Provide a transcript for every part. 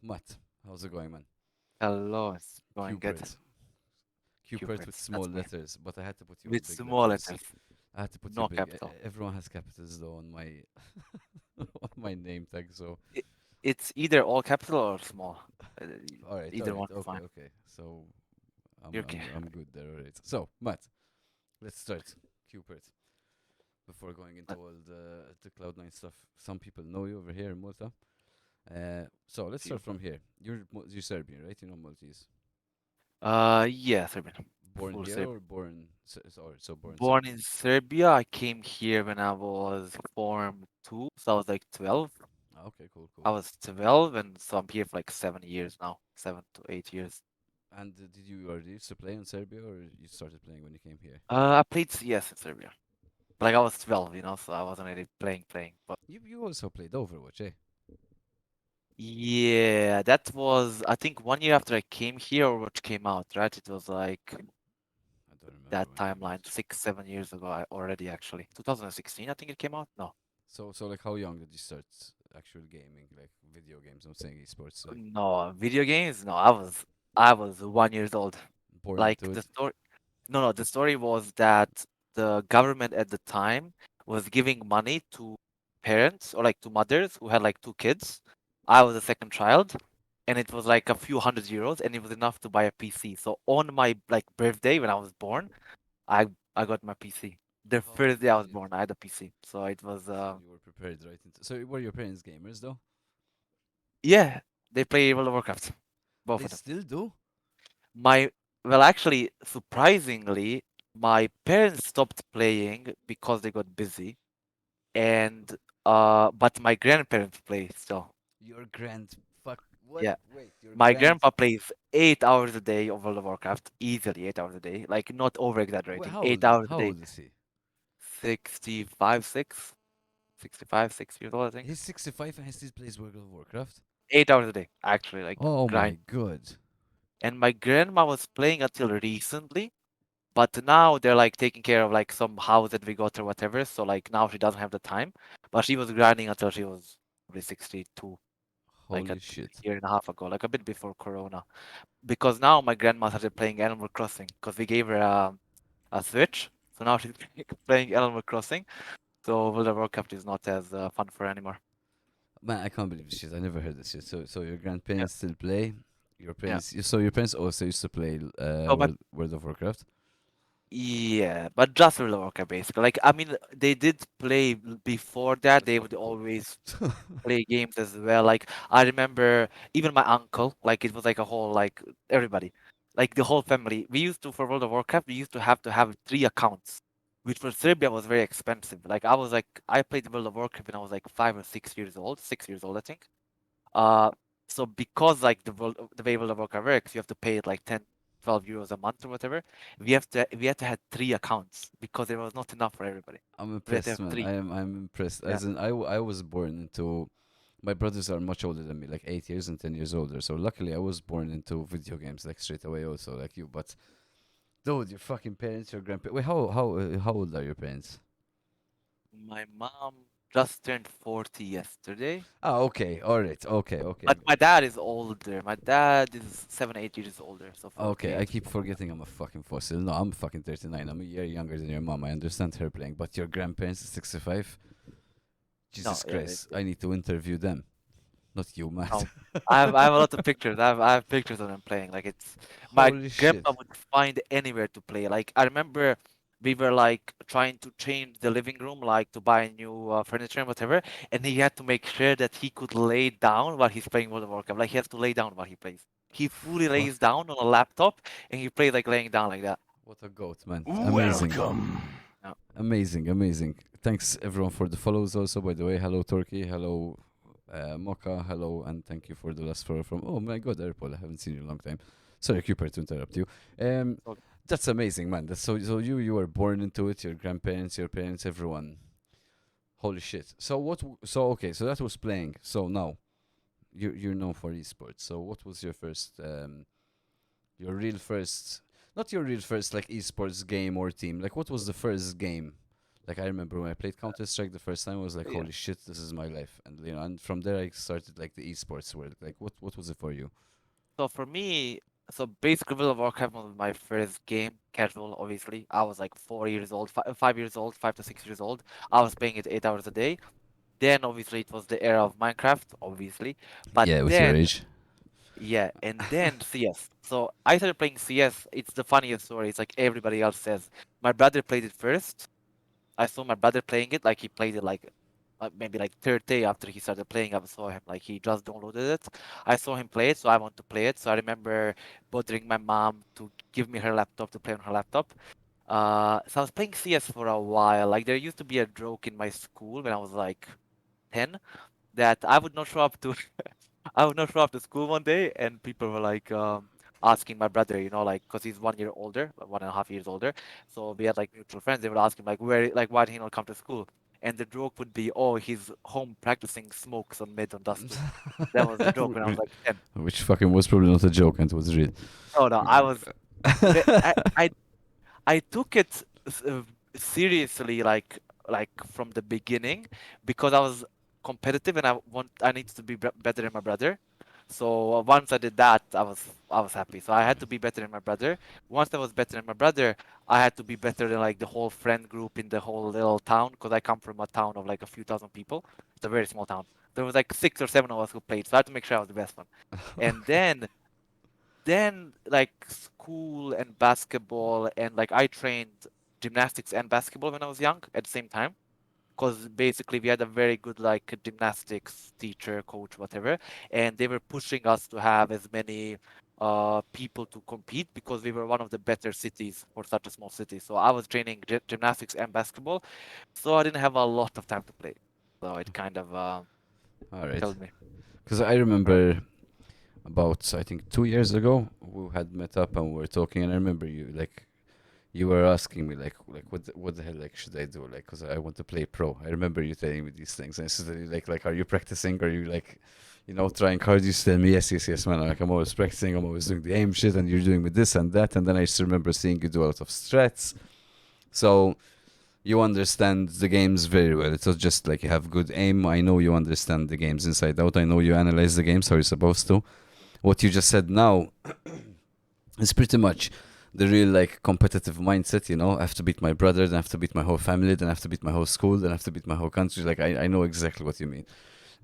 Matt, how's it going, man? Hello, it's going good. QPERT. QPERT with QPERT, small that's me. letters, but I had to put you on With big small letters. letters, I had to put you no big. capital. Everyone has capitals though on my on my name tag. So, It, it's either all capital or small. Uh, all Either right, one is okay, fine. okay. So, I'm You're I'm okay. I'm good there. All right. So, Matt, let's start QPERT before going into all the Cloud9 stuff. Some people know you over here in Malta. So let's start from here. You're Serbian, right? You're not Maltese. Yeah, Serbian. Born Full here Serbian. or born? So born Born Serbian. in Serbia. I came here when I was Form 2, so I was like 12. Ah, okay, cool, I cool. was 12, and so I'm here for like 7 years now. 7 to 8 years. And did you already used to play in Serbia, or you started playing when you came here? I played CS in Serbia. Like I was 12, so I wasn't really playing. But You also played Overwatch, eh? yeah, that was I think 1 year after I came here or what came out, right? It was like I don't remember that when it came out. timeline, 6, 7 years ago already actually. 2016, I think it came out. No, So like, how young did you start actual gaming, like video games? I'm saying esports, like no, video games. No, I was 1 years old. born Like into the it. story. No, the story was that the government at the time was giving money to parents or like to mothers who had like two kids. I was the second child, and it was like a few hundred euros, and it was enough to buy a PC. So on my like birthday when I was born, I got my PC. The first Holy day I was shit! born, I had a PC. So it was So you were prepared right into. So were your parents gamers though? yeah, they play World of Warcraft, both They of them. still do. My well, actually, surprisingly, my parents stopped playing because they got busy, and but my grandparents play still. Your grand fuck. What? Yeah, Wait, your my grand. grandpa plays 8 hours a day of World of Warcraft, easily 8 hours a day, like not over exaggerating. How Eight old? hours a How day, old is he? 65, 65, 6 years old, I think. He's 65 and he still plays World of Warcraft. 8 hours a day, actually, like Oh grind. my god. And my grandma was playing until recently, but now they're like taking care of like some house that we got or whatever. So like now she doesn't have the time, but she was grinding until she was probably 62, like a Holy shit. year and a half ago, like a bit before Corona. Because now my grandma started playing Animal Crossing because we gave her a Switch. So now she's playing Animal Crossing. So World of Warcraft is not as fun for her anymore. Man, I can't believe this shit. I never heard this shit. So your Yeah, grandparents still play. yeah. So your parents also used to play So my World of Warcraft. Yeah, but just World of Warcraft basically. Like I mean, they did play before that. That's They would fucking cool. always play games as well. Like I remember even my uncle, like it was like a whole like everybody, like the whole family. We used to for World of Warcraft, we used to have 3 accounts, which for Serbia was very expensive. Like I played World of Warcraft when I was like 5 or 6 years old, 6 years old I think. Uh, so because like the way World of Warcraft works, you have to pay it like 10, 12 euros a month or whatever. We had to have 3 accounts because there was not enough for everybody. I'm We had to impressed, have man. three. I'm impressed. Yeah. As in, I was born into. My brothers are much older than me, like 8 years and 10 years older. So luckily, I was born into video games like straight away, also like you. But dude, your fucking parents, your grandparents. Wait, how old are your parents? My mom just turned 40 yesterday, Ah, okay, all right, okay. but my dad is older. My dad is 7, 8 years older, so Okay, I 48. keep forgetting I'm a fucking fossil. No, I'm fucking 39. I'm a year younger than your mom. I understand her playing, but your grandparents is 65. No, Jesus yeah, Christ, I need to interview them, not you, Matt. no. I have a lot of pictures. I have pictures of them playing. Like it's my Holy grandpa shit. would find anywhere to play. Like I remember we were like trying to change the living room, like to buy new furniture and whatever, and he had to make sure that he could lay down while he's playing World of Warcraft. Like he has to lay down while he plays. He fully lays Fuck. down on a laptop and he plays like laying down like that. What a goat, man. Amazing. Welcome. Yeah. Amazing, amazing. Thanks everyone for the follows also, by the way. Hello, Turkey. Hello, Mocha. Hello, and thank you for the last follow from. Oh my god, Airpod. I haven't seen you in a long time. Sorry, Cooper, to interrupt you. Um, So that's amazing, man. That's so you were born into it. Your grandparents, your parents, everyone. Holy shit. So so okay. So that was playing. So now you're known for esports. So what was your first your real first, not your real first like esports game or team. Like what was the first game? Like I remember when I played Counter Strike the first time, I was like, Yeah. "Holy shit, this is my life!" And and from there I started like the esports world. Like, what was it for you? So for me, so basically World of Warcraft was my first game, casual, obviously. I was like 4 years old, 5 years old, 5 to 6 years old. I was playing it 8 hours a day. Then obviously it was the era of Minecraft, obviously. But Yeah, with your then, age. yeah, and then CS. So I started playing CS. It's the funniest story. It's like everybody else says. My brother played it first. I saw my brother playing it, like he played it like maybe like third day after he started playing. I saw him like he just downloaded it. I saw him play it, so I want to play it. So I remember bothering my mom to give me her laptop to play on her laptop. So I was playing CS for a while. Like there used to be a joke in my school when I was like 10 that I would not show up to I would not show up to school one day, and people were like asking my brother, like, because he's 1 year older, 1.5 years older. So we had like mutual friends. They would ask him like, like, why did he not come to school? And the joke would be, oh, he's home practicing smokes on mid on Dust 2. That was the joke when I was like 10. Which fucking was probably not a joke and was real. Oh no, I took it seriously, like from the beginning, because I was competitive and I needed to be better than my brother. So once I did that, I was happy. So I had to be better than my brother. Once I was better than my brother, I had to be better than like the whole friend group in the whole little town, because I come from a town of like a few thousand people. It's a very small town. There was like 6 or 7 of us who played, so I had to make sure I was the best one. And then like school and basketball, and like I trained gymnastics and basketball when I was young at the same time, because basically we had a very good like gymnastics teacher, coach, whatever, and they were pushing us to have as many people to compete, because we were one of the better cities for such a small city. So I was training gymnastics and basketball, so I didn't have a lot of time to play. So it kind of All right. killed me. Because I Right. remember about I think 2 years ago we had met up and we were talking, and I remember you were asking me what the hell like should I do, like, because I want to play pro. I remember you telling me these things, and I said like are you practicing, are you like trying hard? You used to tell me yes, yes, yes, man, like I'm always practicing, I'm always doing the aim shit, and you're doing with this and that. And then I just remember seeing you do a lot of strats. So you understand the games very well. It's not just like you have good aim. I know you understand the games inside out. I know you analyze the games how you're supposed to. What you just said now is pretty much the real like competitive mindset. I have to beat my brother, then I have to beat my whole family, then I have to beat my whole school, then I have to beat my whole country. Like I know exactly what you mean.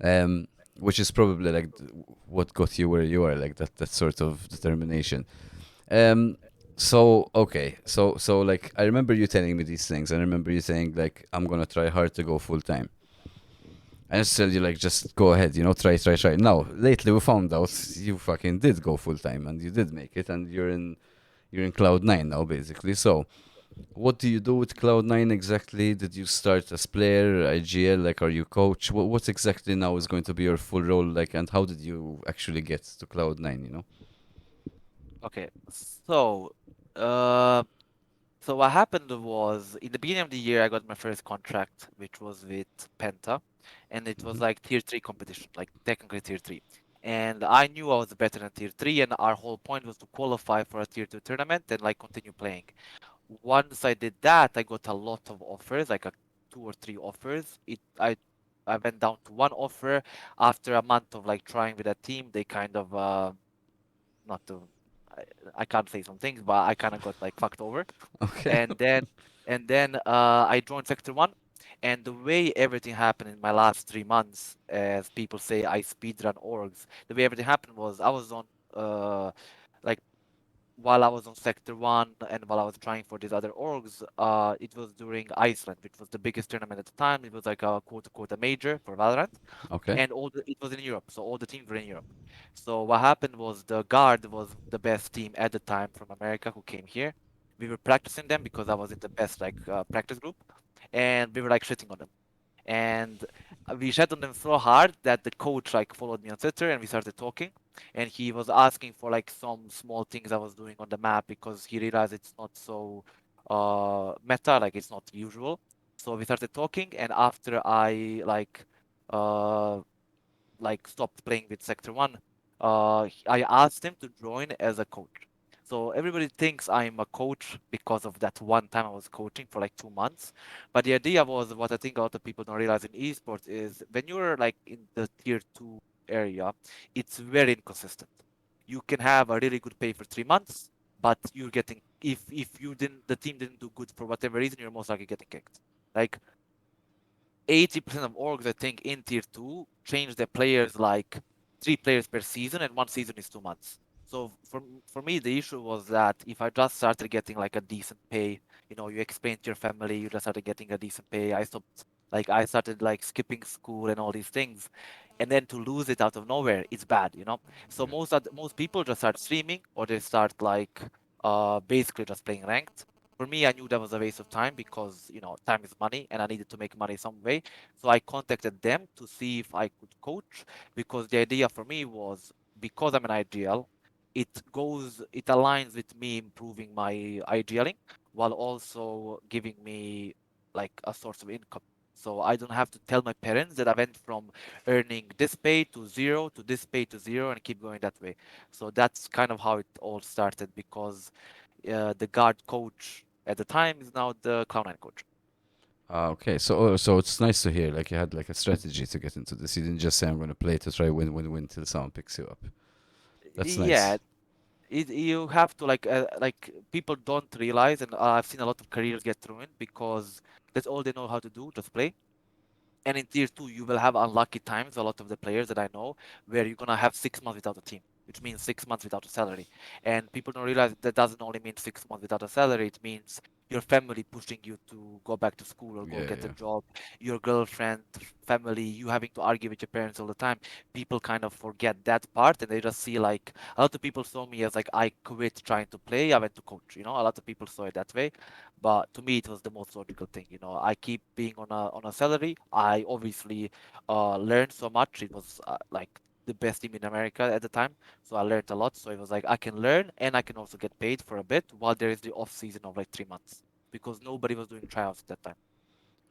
Um, which is probably like what got you where you are, like that sort of determination. Um, so okay, so like I remember you telling me these things. I remember you saying like I'm gonna try hard to go full time. And still you like just go ahead, try, try, try. Now lately we found out you fucking did go full time and you did make it, and you're in Cloud9 now basically. So what do you do with Cloud9 exactly? Did you start as player, IGL? Like, are you coach? What exactly now is going to be your full role? Like, and how did you actually get to Cloud9? Okay, uh so what happened was, in the beginning of the year, I got my first contract, which was with Penta, and it was Hmm. like tier three competition, like technically tier three. And I knew I was better than tier three, and our whole point was to qualify for a tier two tournament and like continue playing. Once I did that, I got a lot of offers, like 2 or 3 offers. I went down to one offer after a month of like trying with a team. They kind of not to I, I can't say some things, but I kind of got like fucked over. Okay. And then I joined Sector 1, and the way everything happened in my last 3 months, as people say, I speedrun orgs. The way everything happened was I was on like while I was on Sector 1 and while I was trying for these other orgs, it was during Iceland, which was the biggest tournament at the time. It was like a quote unquote a major for Valorant, Okay. and it was in Europe, so all the teams were in Europe. So what happened was the Guard was the best team at the time from America who came here. We were practicing them because I was in the best like practice group, and we were like shitting on them. And we shit on them so hard that the coach like followed me on Twitter, and we started talking. And he was asking for like some small things I was doing on the map, because he realized it's not so meta, like it's not usual. So we started talking, and after I uh stopped playing with Sector 1, I asked him to join as a coach. So everybody thinks I'm a coach because of that one time I was coaching for like 2 months. But the idea was what I think a lot of people don't realize in esports is when you're like in the tier two area, it's very inconsistent. You can have a really good pay for 3 months, but you're getting if you didn't the team didn't do good for whatever reason, you're most likely getting kicked. Like 80% of orgs, I think, in tier two change their players like 3 players per season, and one season is 2 months. So for me, the issue was that if I just started getting like a decent pay, you explain to your family, you just started getting a decent pay. I started like skipping school and all these things, and then to lose it out of nowhere, it's bad. So Yeah. most people just start streaming or they start like basically just playing ranked. For me, I knew that was a waste of time because time is money and I needed to make money some way. So I contacted them to see if I could coach, because the idea for me was, because I'm an IGL, it aligns with me improving my IGLing while also giving me like a source of income. So I don't have to tell my parents that I went from earning this pay to zero to this pay to zero and keep going that way. So that's kind of how it all started, because the guard coach at the time is now the Cloud9 coach. Okay, so it's nice to hear. Like you had like a strategy to get into this. You didn't just say I'm going to play to try win till someone picks you up. That's Yeah, nice. you have to like people don't realize, and I've seen a lot of careers get ruined because that's all they know how to do, just play. And in tier two, you will have unlucky times. A lot of the players that I know, where you're gonna have 6 months without a team, which means 6 months without a salary. And people don't realize that doesn't only mean 6 months without a salary. It means your family pushing you to go back to school or go Yeah, get a yeah. job, your girlfriend, family, you having to argue with your parents all the time. People kind of forget that part, and they just see like a lot of people saw me as like I quit trying to play, I went to coach. A lot of people saw it that way, but to me, it was the most logical thing. I keep being on a salary. I obviously learned so much. It was like the best team in America at the time, so I learned a lot. So it was like I can learn and I can also get paid for a bit while there is the off season of like 3 months, because nobody was doing tryouts at that time.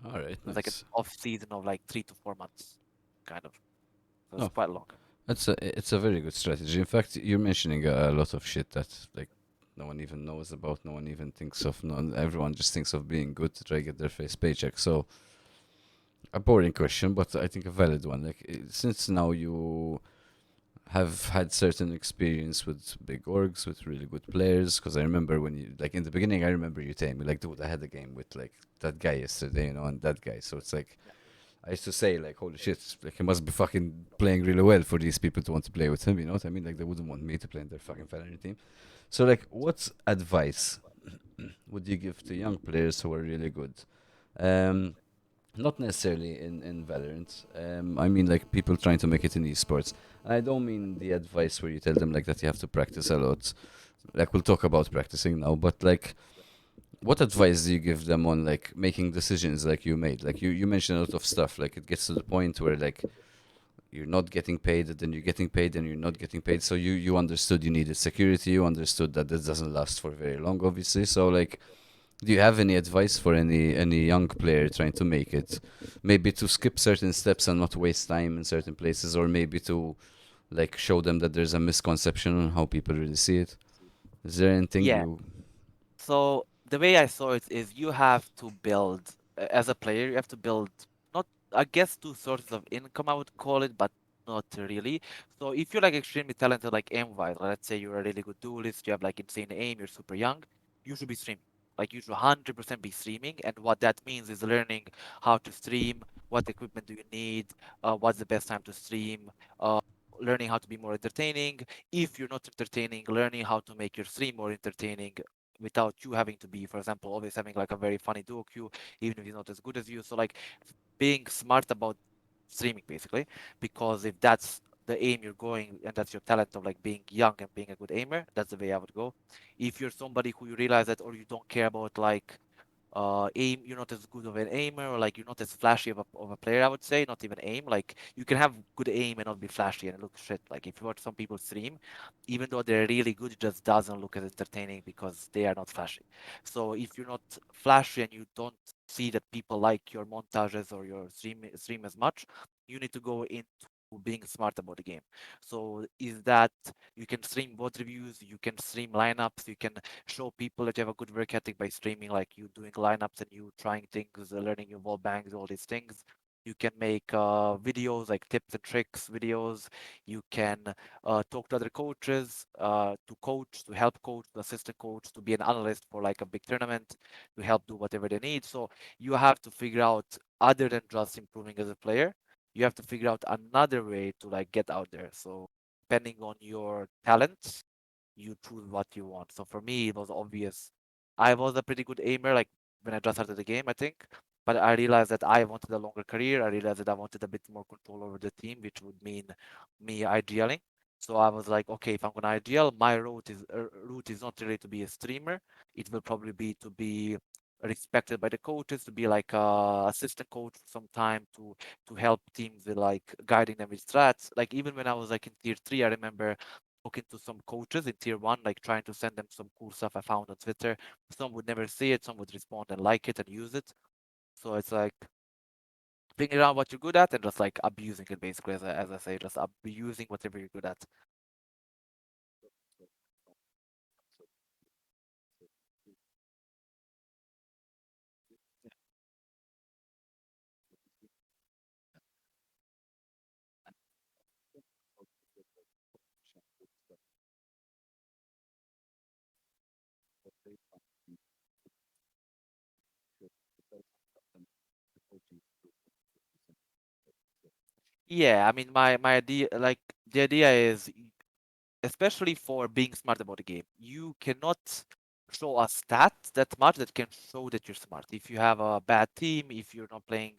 All right, It was like an nice. off season of like 3 to 4 months, kind of. So it's No, quite long. it's a very good strategy. In fact, you're mentioning a lot of shit that like no one even knows about. No one even thinks of. No, everyone just thinks of being good to try get their face paycheck. So a boring question, but I think a valid one. Like since now you have had certain experience with big orgs with really good players, because I remember when you like in the beginning, I remember you telling me like, dude, I had a game with like that guy yesterday, and that guy. So it's like Yeah. I used to say like, holy shit, like he must be fucking playing really well for these people to want to play with him. You know what I mean? Like they wouldn't want me to play in their fucking Valorant team. So like, what advice would you give to young players who are really good? Um, Not necessarily in Valorant. I mean like people trying to make it in esports. I don't mean the advice where you tell them like that you have to practice a lot. Like we'll talk about practicing now, but like what advice do you give them on like making decisions like you made? Like you mentioned a lot of stuff. Like it gets to the point where like you're not getting paid, and then you're getting paid, and you're not getting paid. So you understood you needed security. You understood that this doesn't last for very long, obviously. So like do you have any advice for any young player trying to make it? Maybe to skip certain steps and not waste time in certain places, or maybe to like show them that there's a misconception on how people really see it. Is there anything Yeah. you? So the way I saw it is you have to build, as a player, you have to build not, I guess, two sources of income, I would call it, but not really. So if you're like extremely talented, like aim-wise, let's say you're a really good duelist, you have like insane aim, you're super young, you should be streaming. Like you should 100% be streaming. And what that means is learning how to stream, what equipment do you need, what's the best time to stream, uh, learning how to be more entertaining. If you're not entertaining, learning how to make your stream more entertaining without you having to be, for example, always having like a very funny duo queue, even if he's not as good as you. So like being smart about streaming basically, because if that's the aim you're going and that's your talent of like being young and being a good aimer, that's the way I would go. If you're somebody who you realize that or you don't care about like aim, you're not as good of an aimer, or like you're not as flashy of a player, I would say, not even aim. Like you can have good aim and not be flashy and look shit. Like if you watch some people stream, even though they're really good, it just doesn't look as entertaining because they are not flashy. So if you're not flashy and you don't see that people like your montages or your stream as much, you need to go into being smart about the game. So is that you can stream both reviews, you can stream lineups, you can show people that you have a good work ethic by streaming, like you doing lineups and you trying things, learning your wall bangs, all these things. You can make videos like tips and tricks videos. You can talk to other coaches, to coach, to help coach, to assistant coach, to be an analyst for like a big tournament, to help do whatever they need. So you have to figure out, other than just improving as a player, you have to figure out another way to like get out there. So depending on your talents, you choose what you want. So for me, it was obvious. I was a pretty good aimer, like when I just started the game, I think. But I realized that I wanted a longer career. I realized that I wanted a bit more control over the team, which would mean me IGLing. So I was like, okay, if I'm gonna IGL, my route is not really to be a streamer. It will probably be to be respected by the coaches, to be like a assistant coach for some time, to help teams with like guiding them with strats. Like even when I was like in tier 3, I remember talking to some coaches in tier 1, like trying to send them some cool stuff I found on Twitter. Some would never see it, some would respond and like it and use it. So it's like figuring out what you're good at and just like abusing it basically, as I say, just abusing whatever you're good at. Yeah, I mean my idea, like the idea is, especially for being smart about the game, you cannot show a stat that much that can show that you're smart. If you have a bad team, if you're not playing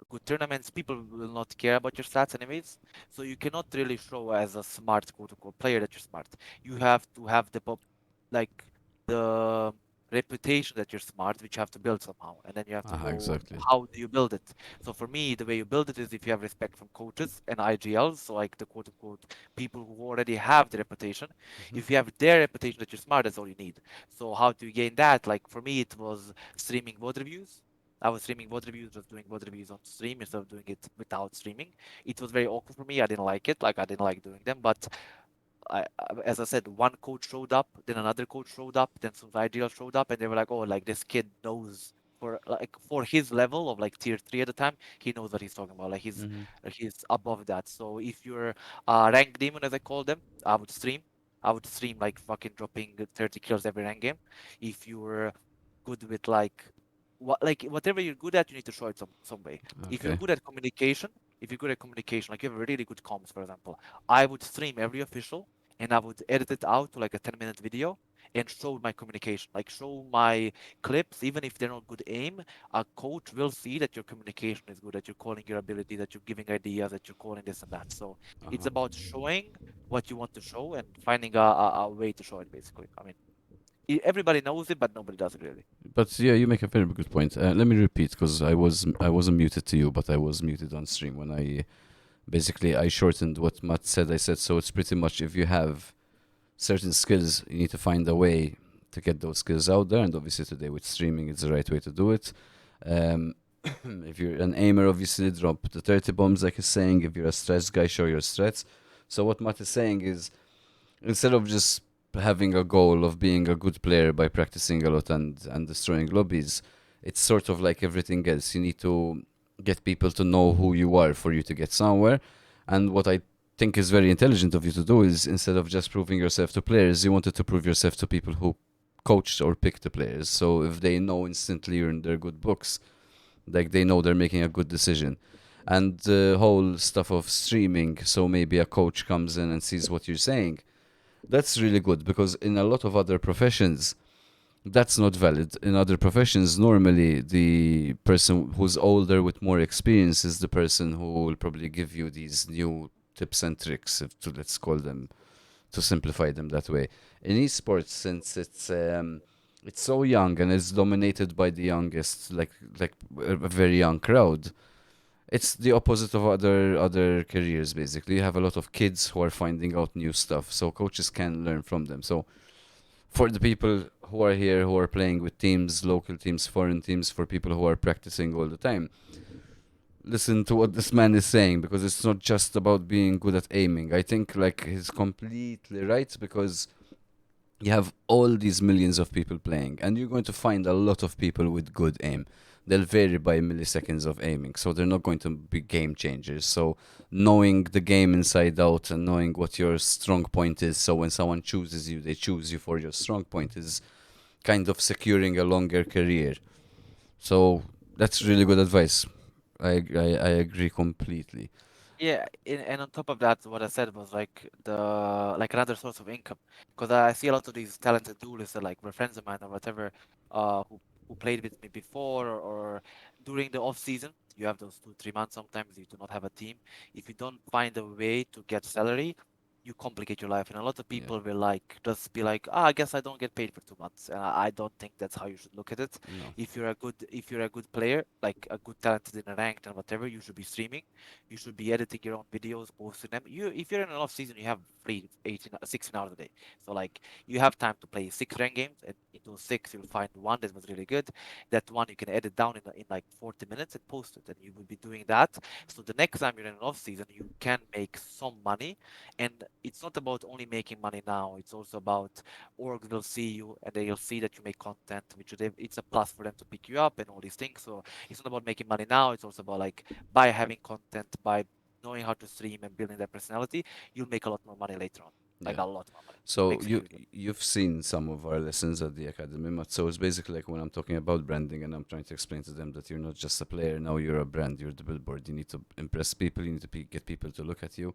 good tournaments, people will not care about your stats anyways. So you cannot really show as a smart quote unquote player that you're smart. You have to have like the reputation that you're smart, which you have to build somehow. And then you have to go, Exactly. how do you build it? So for me, the way you build it is if you have respect from coaches and IGLs, so like the quote unquote people who already have the reputation. Hmm. If you have their reputation that you're smart, that's all you need. So how do you gain that? Like for me, it was streaming VOD reviews. I was streaming VOD reviews, just doing VOD reviews on stream instead of doing it without streaming. It was very awkward for me. I didn't like it. Like I didn't like doing them. But as I said, one coach showed up, then another coach showed up, then some ideal showed up, and they were like, "Oh, like this kid knows for his level of like tier 3 at the time, he knows what he's talking about. Like Hmm. he's above that. So if you're rank demon, as I call them, I would stream. I would stream like fucking dropping 30 kills every rank game. If you're good with like whatever you're good at, you need to show it some way. If you're Okay. good at communication, if you're good at communication, like you have really good comms, for example, I would stream every official and I would edit it out to like a 10-minute video and show my communication, like show my clips, even if they're not good aim, a coach will see that your communication is good, that you're calling your ability, that you're giving ideas, that you're calling this and that. So it's Uh-huh. about showing what you want to show and finding a way to show it, basically. I mean, everybody knows it, but nobody does it really. But yeah, you make a very good point. Let me repeat because I wasn't muted to you, but I was muted on stream when I basically I shortened what Matt said. I said so. It's pretty much if you have certain skills, you need to find a way to get those skills out there. And obviously today with streaming, it's the right way to do it. Um, if you're an aimer, obviously drop the 30 bombs, like he's saying. If you're a stress guy, show your strats. So what Matt is saying is instead of just having a goal of being a good player by practicing a lot and destroying lobbies, it's sort of like everything else. You need to get people to know who you are for you to get somewhere. And what I think is very intelligent of you to do is instead of just proving yourself to players, you wanted to prove yourself to people who coached or picked the players. So if they know instantly you're in their good books, like they know they're making a good decision. And the whole stuff of streaming, so maybe a coach comes in and sees what you're saying, that's really good because in a lot of other professions, that's not valid. In other professions, normally the person who's older with more experience is the person who will probably give you these new tips and tricks, if to let's call them, to simplify them that way. In esports, since it's so young and it's dominated by the youngest, like a very young crowd, it's the opposite of other careers. Basically, you have a lot of kids who are finding out new stuff, so coaches can learn from them. So for the people who are here who are playing with teams, local teams, foreign teams, for people who are practicing all the time, listen to what this man is saying, because it's not just about being good at aiming. I think like he's completely right, because you have all these millions of people playing, and you're going to find a lot of people with good aim. They'll vary by milliseconds of aiming, so they're not going to be game changers. So knowing the game inside out and knowing what your strong point is, so when someone chooses you, they choose you for your strong point, is kind of securing a longer career. So that's really good advice. I agree completely. Yeah, and on top of that, what I said was like like another source of income, because I see a lot of these talented duelists that like were friends of mine or whatever, who played with me before or during the off season. You have those 2 3 months. Sometimes you do not have a team. If you don't find a way to get salary, you complicate your life. And a lot of Yeah. people will like just be like, ah, I guess I don't get paid for 2 months. And I don't think that's how you should look at it. No. If you're a good player, like a good talented in a ranked and whatever, you should be streaming. You should be editing your own videos, posting them. If you're in an off season, you have free 18, 16 hours a day. So like you have time to play 6 rank games, and in those six, you'll find one that was really good. That one you can edit down in like 40 minutes and post it, and you will be doing that. So the next time you're in an off season, you can make some money, and it's not about only making money now. It's also about orgs will see you and they'll see that you make content, which it's a plus for them to pick you up and all these things. So it's not about making money now. It's also about like by having content, by knowing how to stream and building that personality, you'll make a lot more money later on. Like Yeah. a lot more money. So Makes a huge difference. you've seen some of our lessons at the academy, Matt. So it's basically like when I'm talking about branding and I'm trying to explain to them that you're not just a player, now you're a brand, you're the billboard. You need to impress people, you need to get people to look at you,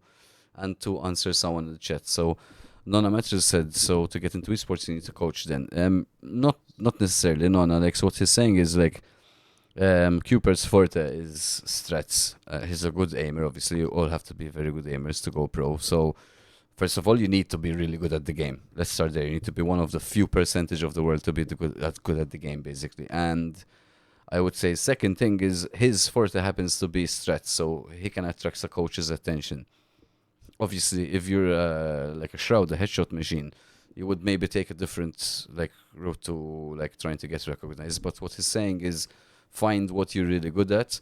and to answer someone in the chat. So Nona Matches said, so to get into esports you need to coach then. Not necessarily, Nona. Like, so what he's saying is like, QPERT's forte is strats. He's a good aimer. Obviously, you all have to be very good aimers to go pro. So first of all, you need to be really good at the game. Let's start there. You need to be one of the few percentage of the world to be good at the game, basically. And I would say second thing is his forte happens to be strats, so he can attract the coach's attention. Obviously, if you're like a shroud, a headshot machine, you would maybe take a different like route to like trying to get recognized. But what he's saying is find what you're really good at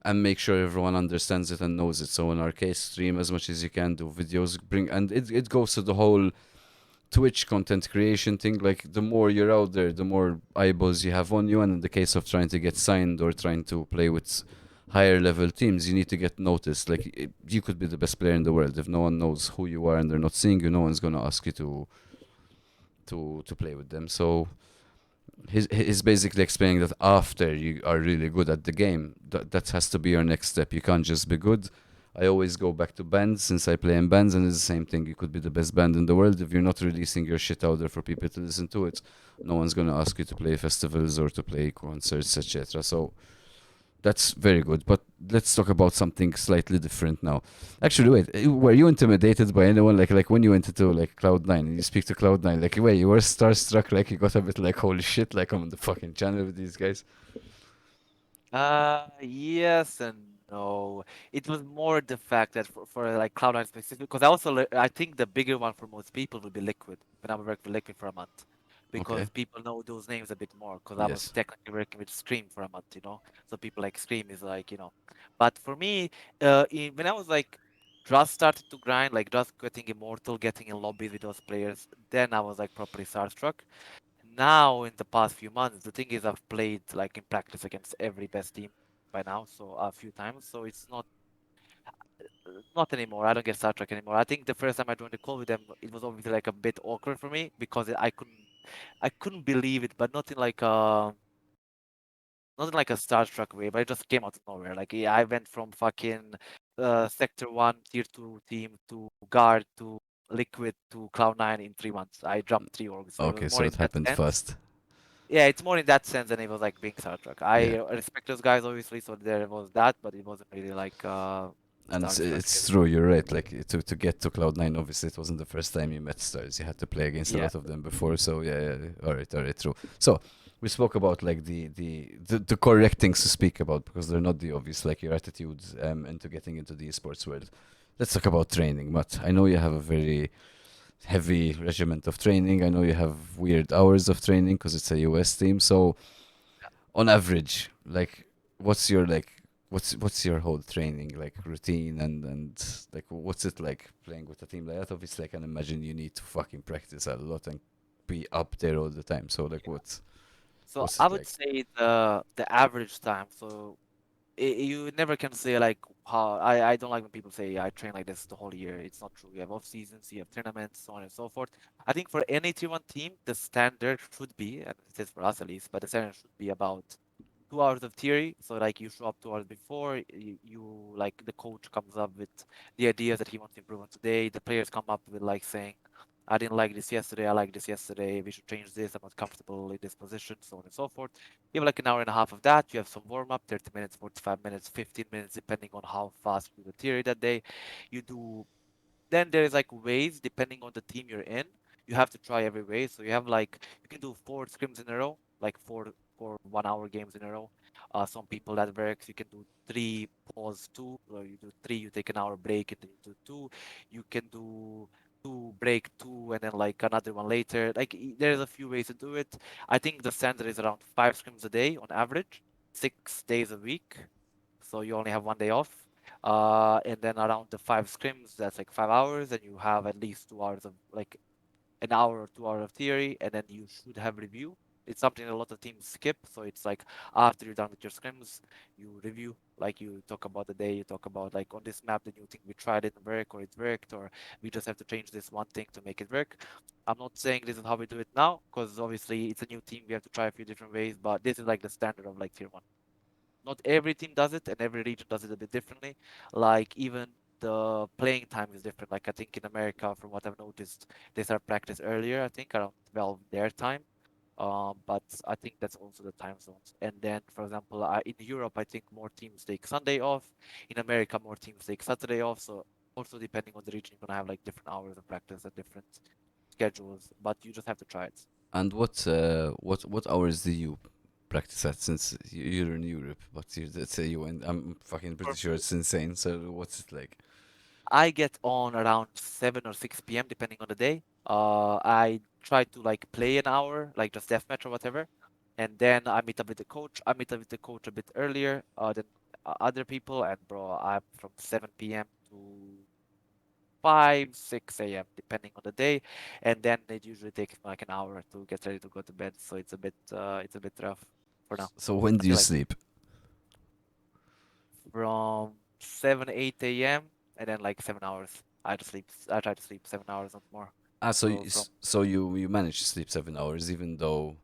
and make sure everyone understands it and knows it. So in our case, stream as much as you can, do videos, bring, and it goes to the whole Twitch content creation thing. Like the more you're out there, the more eyeballs you have on you. And in the case of trying to get signed or trying to play with higher level teams, you need to get noticed. Like you could be the best player in the world. If no one knows who you are and they're not seeing you, no one's gonna ask you to play with them. So he's basically explaining that after you are really good at the game, that has to be your next step. You can't just be good. I always go back to bands since I play in bands, and it's the same thing. You could be the best band in the world. If you're not releasing your shit out there for people to listen to it, no one's gonna ask you to play festivals or to play concerts, etc. So that's very good. But let's talk about something slightly different now. Actually, wait, were you intimidated by anyone? Like when you went into like Cloud9 and you speak to Cloud9, like wait, you were starstruck, like you got a bit like holy shit, like I'm on the fucking channel with these guys. Yes and no. It was more the fact that for like Cloud9 specific, because I think the bigger one for most people would be Liquid. When I worked with Liquid for a month, Okay. because people know those names a bit more. Because I was Yes. technically working with Scream for a month. So people like Scream is like. But for me, when I was like just started to grind, like just getting immortal, getting in lobbies with those players, then I was like properly starstruck. Now, in the past few months, the thing is, I've played like in practice against every best team by now, so a few times. So it's not anymore. I don't get Star Trek anymore. I think the first time I joined the call with them, it was obviously like a bit awkward for me because I couldn't believe it, but not in like a Star Trek way, but it just came out of nowhere. Like yeah, I went from fucking Sector One Tier 2 team to Guard to Liquid to Cloud9 in 3 months. I dropped 3 orgs, so it was Okay, more so in it that happened sense. fast. Yeah, it's more in that sense than it was like being Star Trek. Yeah. I respect those guys obviously, so there was that, but it wasn't really like And Star Trek it's heavy. true, you're right. Like to get to Cloud9, obviously it wasn't the first time you met stars. You had to play against a Yeah. lot of them before. So yeah. All right, true. So we spoke about like the correct things to speak about because they're not the obvious, like your attitude into getting into the esports world. Let's talk about training, Matt. I know you have a very heavy regiment of training. I know you have weird hours of training because it's a US team. So on average, like what's your like what's your whole training like routine and like what's it like playing with a team like that? Obviously, I can imagine you need to fucking practice a lot and be up there all the time. So like, So what's I it would like? say the average time. So you never can say like how I don't like when people say I train like this the whole year. It's not true. You have off seasons, you have tournaments, so on and so forth. I think for any tier one team, the standard should be, and it is for us at least, but the standard should be about 2 hours of theory. So like you show up 2 hours before, you like the coach comes up with the ideas that he wants to improve on today. The players come up with like saying, I didn't like this yesterday, I like this yesterday, we should change this, I'm not comfortable in this position, so on and so forth. You have like an hour and a half of that, you have some warm up, 30 minutes, 45 minutes, 15 minutes, depending on how fast you do the theory that day. You do then there's like ways depending on the team you're in. You have to try every way. So you have like you can do 4 scrims in a row, like four 1 hour games in a row. Some people that works. You can do three, pause two, or you do three, you take an hour break and then you do two. You can do two, break two, and then like another one later. Like there's a few ways to do it. I think the standard is around 5 scrims a day on average, 6 days a week. So you only have one day off. And then around the 5 scrims, that's like 5 hours, and you have at least 2 hours of like an hour or 2 hours of theory, and then you should have review. It's something a lot of teams skip. So it's like after you're done with your scrims, you review, like you talk about the day, you talk about like on this map, the new thing we tried didn't work, or it worked, or we just have to change this one thing to make it work. I'm not saying this is how we do it now, because obviously it's a new team, we have to try a few different ways, but this is like the standard of like tier one. Not every team does it, and every region does it a bit differently. Like even the playing time is different. Like I think in America, from what I've noticed, they start practice earlier. I think around 12 their time. But I think that's also the time zones. And then, for example, in Europe, I think more teams take Sunday off. In America, more teams take Saturday off. So also depending on the region, you're gonna have like different hours of practice and different schedules. But you just have to try it. And what hours do you practice at since you're in Europe, but let's say you and I'm fucking pretty For sure me, it's insane. So what's it like? I get on around 7 or 6 p.m. depending on the day. I try to like play an hour, like just deathmatch or whatever, and then I meet up with the coach. I meet up with the coach a bit earlier than other people, and bro, I'm from 7 p.m. to 5, 6 a.m. depending on the day, and then it usually takes me like an hour to get ready to go to bed. So it's a bit rough for now So when do you until I sleep? from 7, 8 a.m. and then like 7 hours. I try to sleep 7 hours, not more. Ah, So from so you manage to sleep 7 hours even though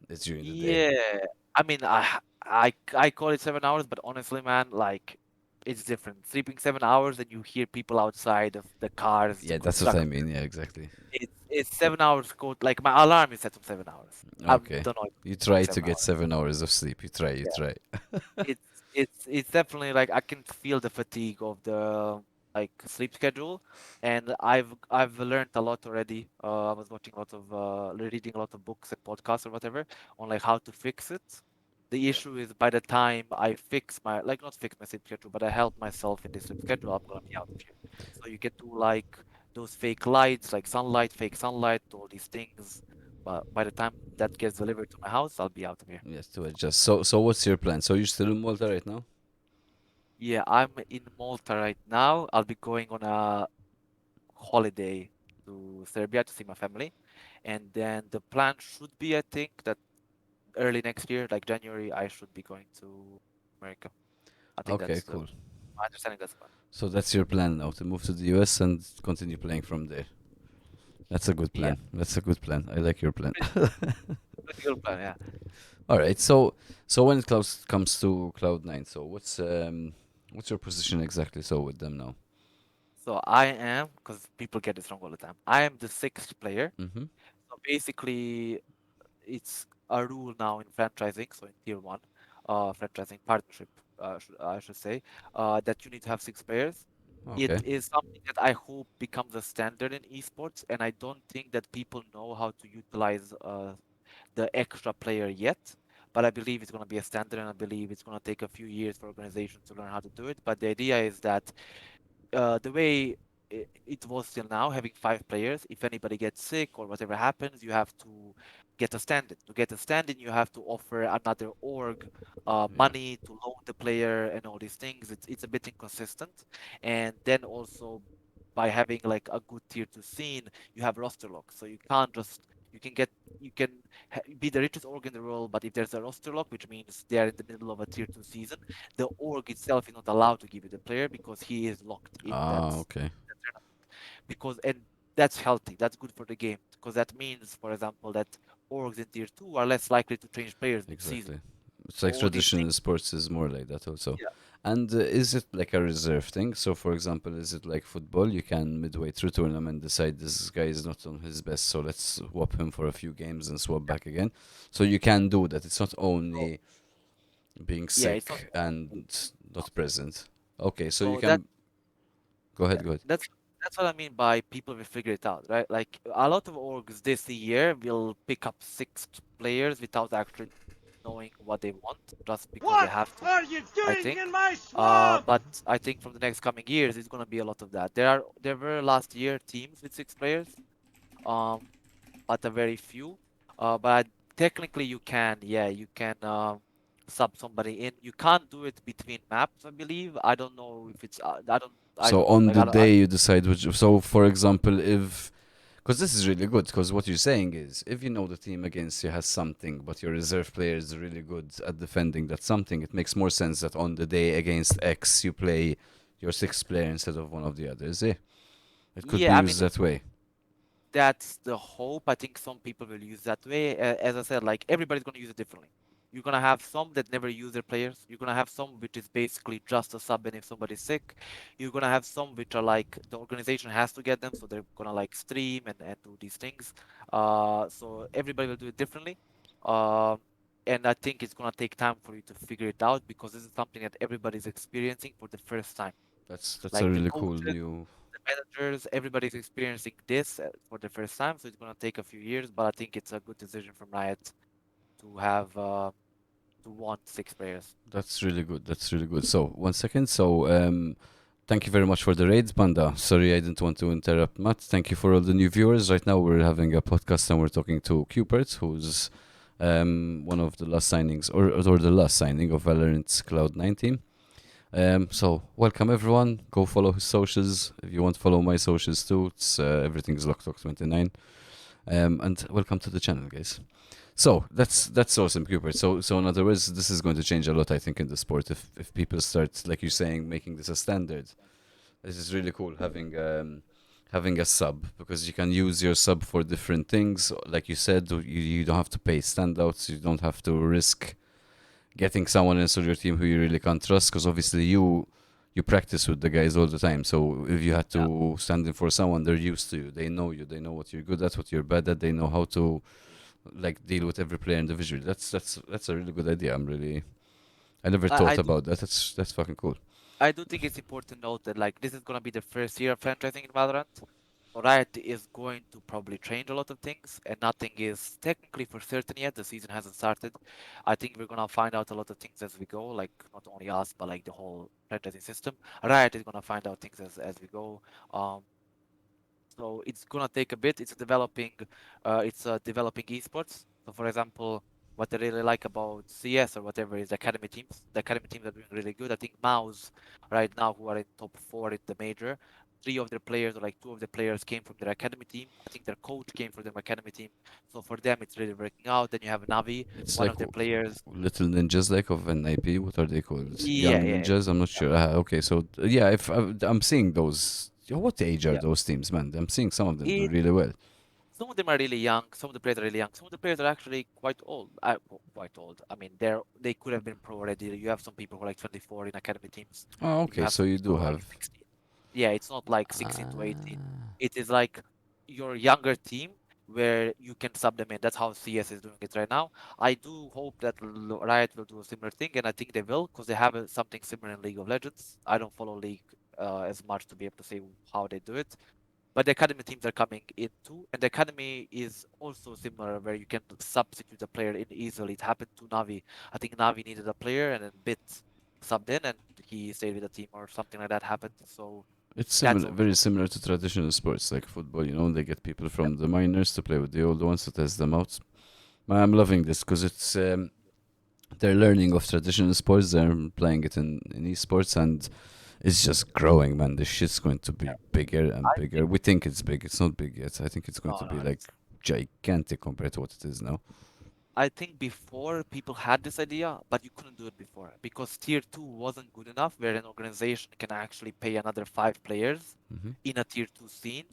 it's during the day. yeah, I mean I call it 7 hours, but honestly, man, like it's different. Sleeping 7 hours and you hear people outside of the cars, the Yeah, that's what I construction. mean. Yeah, exactly. It's 7 hours code. Like my alarm is set on 7 hours. I Okay. don't know if You it's like try to seven get hours. 7 hours of sleep. You try. It's definitely like I can feel the fatigue of the like sleep schedule, and I've learned a lot already. I was watching a lot of reading a lot of books and podcasts or whatever on like how to fix it. The issue is by the time I fix my like not fix my sleep schedule, but I help myself in this sleep schedule, I'm gonna be out of here. So you can do like those fake lights, like sunlight, fake sunlight, all these things. But by the time that gets delivered to my house, I'll be out of here. Yes, to adjust. So what's your plan? So you're still in Malta right now? Yeah, I'm in Malta right now. I'll be going on a holiday to Serbia to see my family. And then the plan should be, I think, that early next year, like January, I should be going to America. I think Okay, that's cool. my understanding. That's the plan. So that's your plan now to move to the US and continue playing from there. That's a good Yeah, plan. That's a good plan. I like your plan. pretty, pretty good plan. Yeah. All right. So when it comes to Cloud9, so what's your position exactly? So with them now. So I am, because people get this wrong all the time. I am the sixth player. Mm-hmm. So basically, it's a rule now in franchising, so in tier one, franchising partnership, I should say, that you need to have 6 players. It Okay. is something that I hope becomes a standard in esports, and I don't think that people know how to utilize the extra player yet. But I believe it's going to be a standard, and I believe it's going to take a few years for organizations to learn how to do it. But the idea is that the way it was till now having 5 players. If anybody gets sick or whatever happens, you have to get a stand-in. To get a stand-in, you have to offer another org Yeah. money to loan the player and all these things. It's a bit inconsistent. And then also by having like a good tier 2 scene, you have roster lock. So you can't just you can get you can be the richest org in the world, but if there's a roster lock, which means they are in the middle of a tier 2 season, the org itself is not allowed to give you the player because he is locked in Ah, okay. that tournament. Because and that's healthy. That's good for the game because that means, for example, that orgs in tier 2 are less likely to change players mid-season. Exactly. It's So like all these traditional things, sports is more like that also. yeah. And is it like a reserve thing? So, for example, is it like football? You can midway through tournament decide this guy is not on his best, so let's swap him for a few games and swap back again. So you can do that. It's not So only being yeah, it's not sick only and not present. Okay, so you so that can go ahead. yeah, Go ahead. that's what I mean by people will figure it out, right? Like a lot of orgs this year will pick up 6 players without actually knowing what they want, just because they What have to, are you I doing think. in my swamp? But I think from the next coming years, it's gonna be a lot of that. There were last year teams with 6 players, um, but a very few. But technically you can, yeah, you can sub somebody in. You can't do it between maps, I believe. I don't know if it's I So don't know. on Like the I day you decide which. So for example, if because this is really good, because what you're saying is if you know the team against you has something, but your reserve player is really good at defending that something, it makes more sense that on the day against X you play your sixth player instead of one of the others. Eh? It could be yeah, I mean used that way. that's the hope. I think some people will use that way. As I said, like everybody's gonna use it differently. You're gonna have some that never use their players. You're gonna have some which is basically just a sub and if somebody's sick. You're gonna have some which are like the organization has to get them, so they're gonna like stream and do these things. So everybody will do it differently. Um, and I think it's gonna take time for you to figure it out because this is something that everybody's experiencing for the first time. That's a Like the really cool coaches, new. the managers, everybody's experiencing this for the first time, so it's gonna take a few years. But I think it's a good decision from Riot to have to want 6 players. That's really good. That's really good. So 1 second. So thank you very much for the raid, Panda. Sorry, I didn't want to interrupt, Matt. Thank you for all the new viewers. Right now, we're having a podcast and we're talking to QPERT, who's one of the last signings, or the last signing of Valorant's Cloud9 team. So, welcome everyone. Go follow his socials. If you want to follow my socials too, it's everything's LocksTALK29. And welcome to the channel, guys. So that's awesome, Cooper. So in other words, this is going to change a lot, I think, in the sport if people start, like you're saying, making this a standard. This is really cool having a sub because you can use your sub for different things. Like you said, you don't have to pay standouts. You don't have to risk getting someone into your team who you really can't trust because obviously you practice with the guys all the time. So if you had Yeah, to stand in for someone, they're used to you. They know you. They know what you're good at, what you're bad at. They know how to like deal with every player individually. That's a really good idea. I never I thought do about that. That's fucking cool. I do think it's important to note that like this is gonna be the first year of franchising in Valorant. So Riot is going to probably change a lot of things, and nothing is technically for certain yet. The season hasn't started. I think we're gonna find out a lot of things as we go, like not only us, but like the whole franchising system. Riot is gonna find out things as we go. Um, So it's gonna take a bit. It's developing esports. So for example, what I really like about CS or whatever is the academy teams. The academy teams are doing really good. I think Mouse right now, who are in top 4 in the major, 3 of their players or like 2 of the players came from their academy team. I think their coach came from their academy team. So for them, it's really working out. Then you have Navi, It's one like of their players. little ninjas, like of an IP. What are they called? Yeah, Young yeah, ninjas. I'm not sure. Okay, so yeah, if I'm seeing those. What age are yeah. those teams, man? I'm seeing some of them do It really well. Some of them are really young. Some of the players are really young. Some of the players are actually quite old. Quite old. I mean, they could have been pro already. You have some people who are like 24 in academy teams. Oh, You okay, have so some you people do who are like have. 16. Yeah, it's not like 16 to 18. Ah. It is like your younger team where you can sub them in. That's how CS is doing it right now. I do hope that Riot will do a similar thing, and I think they will because they have something similar in League of Legends. I don't follow League as much to be able to say how they do it, but the academy teams are coming in too, and the academy is also similar where you can substitute a player in easily. It happened to Navi. I think Navi needed a player and then Bit subbed in and he stayed with the team or something like that happened. So It's That's similar, very also similar to traditional sports like football. You know, they get people yeah. from the minors to play with the older ones to test them out. I'm loving this because it's they're learning of traditional sports. They're playing it in esports, and it's just growing, man. This shit's going to be bigger and I bigger. think We think it's big. It's not big yet. I think it's going no, to no, be like gigantic compared to what it is now. I think before people had this idea, but you couldn't do it before because tier two wasn't good enough where an organization can actually pay another five players Hmm. in a tier two scene.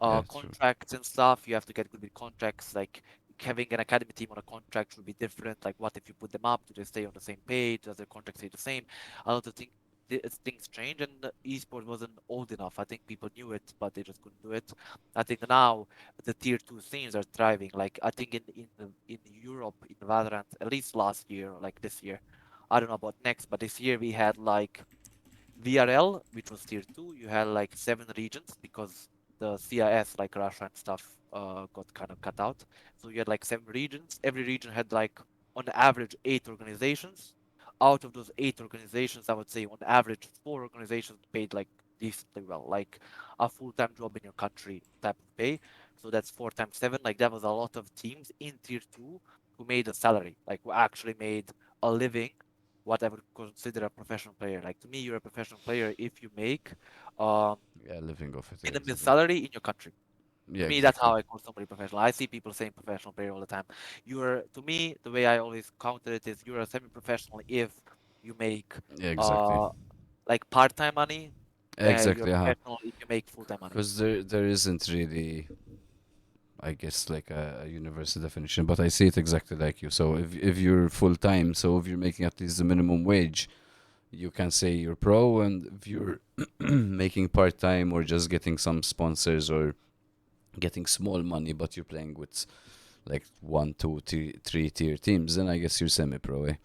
Yeah, true. Contracts and stuff, you have to get good with contracts. Like having an academy team on a contract would be different. Like, what if you put them up? Do they stay on the same page? Does their contract stay the same? A lot of things change, and the esport wasn't old enough. I think people knew it, but they just couldn't do it. I think now the tier two scenes are thriving. Like I think in Europe in Valorant, at least last year, like this year, I don't know about next, but this year we had like VRL, which was tier two. You had like 7 regions because the CIS, like Russia and stuff, got kind of cut out. So you had like 7 regions. Every region had like on average 8 organizations. Out of those 8 organizations, I would say on average 4 organizations paid like decently well, like a full-time job in your country type of pay. So that's 4 times 7. Like that was a lot of teams in tier two who made a salary, like who actually made a living what I would consider a professional player. Like to me, you're a professional player if you make um Yeah, living off it. Yeah, minimum exactly. salary in your country. Yeah, To me, that's exactly. how I call somebody professional. I see people saying professional player all the time. You're to me, the way I always counter it is you're a semi-professional if you make Yeah, exactly. uh like part-time money. You're a Exactly. professional if you make full-time money. Because there isn't really, I guess, like a universal definition, but I see it exactly like you. So if you're full time, so if you're making at least the minimum wage, you can say you're pro, and if you're making part time or just getting some sponsors or getting small money, but you're playing with like one, two, three tier teams, then I guess you're semi pro. Eh?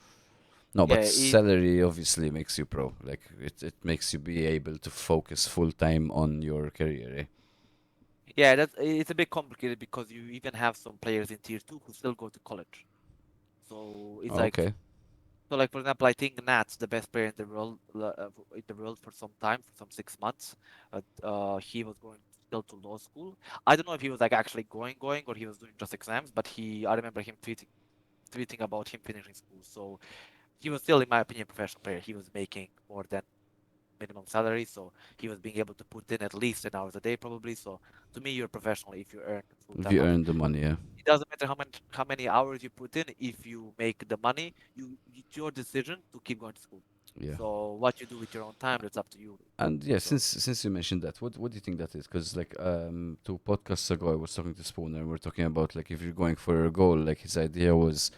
No, Yeah, but salary obviously makes you pro. Like it makes you be able to focus full time on your career. Eh? yeah, that's it's a bit complicated because you even have some players in tier two who still go to college. So it's Oh, like okay. so, like for example, I think Nat's the best player in the world for some time, for some 6 months. He was going still to law school. I don't know if he was like actually going, or he was doing just exams. But I remember him tweeting about him finishing school. So he was still, in my opinion, a professional player. He was making more than minimum salary, so he was being able to put in at least 10 hours a day, probably. So to me, you're a professional if you earn full If time you money. earn the money, yeah, It doesn't matter how many hours you put in. If you make the money, it's your decision to keep going to school. yeah. So what you do with your own time, that's up to you. And yeah, So since you mentioned that, what do you think that is? Because like 2 podcasts ago, I was talking to Spooner, and we are talking about like if you're going for a goal, like his idea was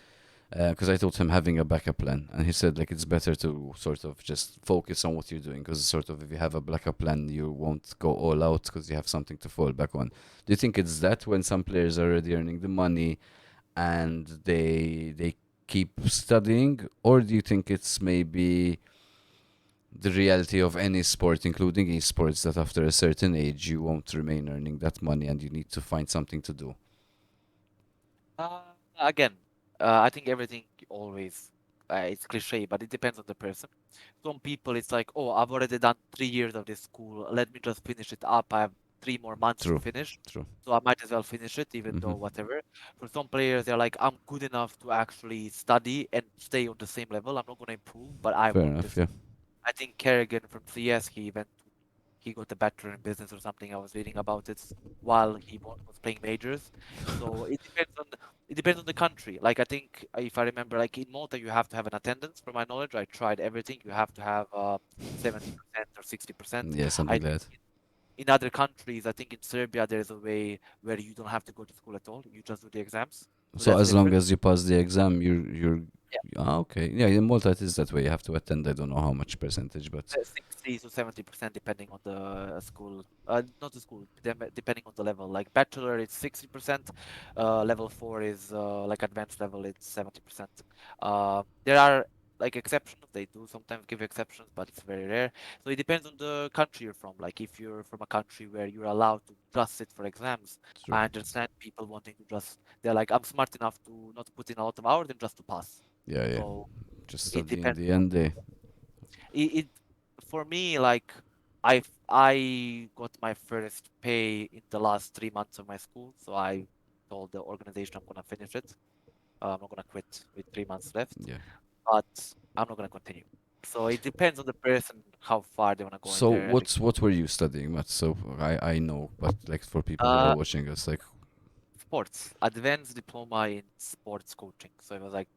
because I told him having a backup plan, and he said like it's better to sort of just focus on what you're doing, because sort of if you have a backup plan, you won't go all out because you have something to fall back on. Do you think it's that when some players are already earning the money and they keep studying, or do you think it's maybe the reality of any sport, including esports, that after a certain age you won't remain earning that money and you need to find something to do? again, I think everything always it's cliche, but it depends on the person. Some people, it's like, oh, I've already done 3 years of this school. Let me just finish it up. I have 3 more months to True, finish. true. So I might as well finish it, even Hmm. though whatever. For some players, they're like, I'm good enough to actually study and stay on the same level. I'm not going to improve, but I Fair want enough, this. yeah. I think Kerrigan from CS, he got a bachelor in business or something. I was reading about it while was playing majors. So it depends on the country. Like I think if I remember, like in Malta, you have to have an attendance. From my knowledge, I tried everything. You have to have 70% or 60%. Yeah, I something like think that. in other countries, I think in Serbia there's a way where you don't have to go to school at all. You just do the exams. So So that's as long different. as you pass the exam, you're okay. Yeah, in Malta it is that way. You have to attend. I don't know how much percentage, but 60 to 70% depending on the school, not the school, depending on the level. Like bachelor, it's 60%. Level 4 is like advanced level, it's 70%. There are like exceptions. They do sometimes give exceptions, but it's very rare. So it depends on the country you're from. Like if you're from a country where you're allowed to just sit for exams, true. I understand people wanting to they're like, I'm smart enough to not put in a lot of hours and just to pass. Yeah, yeah. So Just it study in depends the on end. Eh? it for me, like. I got my first pay in the last 3 months of my school, so I told the organization I'm gonna finish it. I'm not gonna quit with 3 months left, Yeah. but I'm not gonna continue. So it depends on the person how far they wanna go in So their education. what were you studying, Matt? So I know, but like for people who are Uh, watching us, like, Sports, advanced diploma in sports coaching. So it was like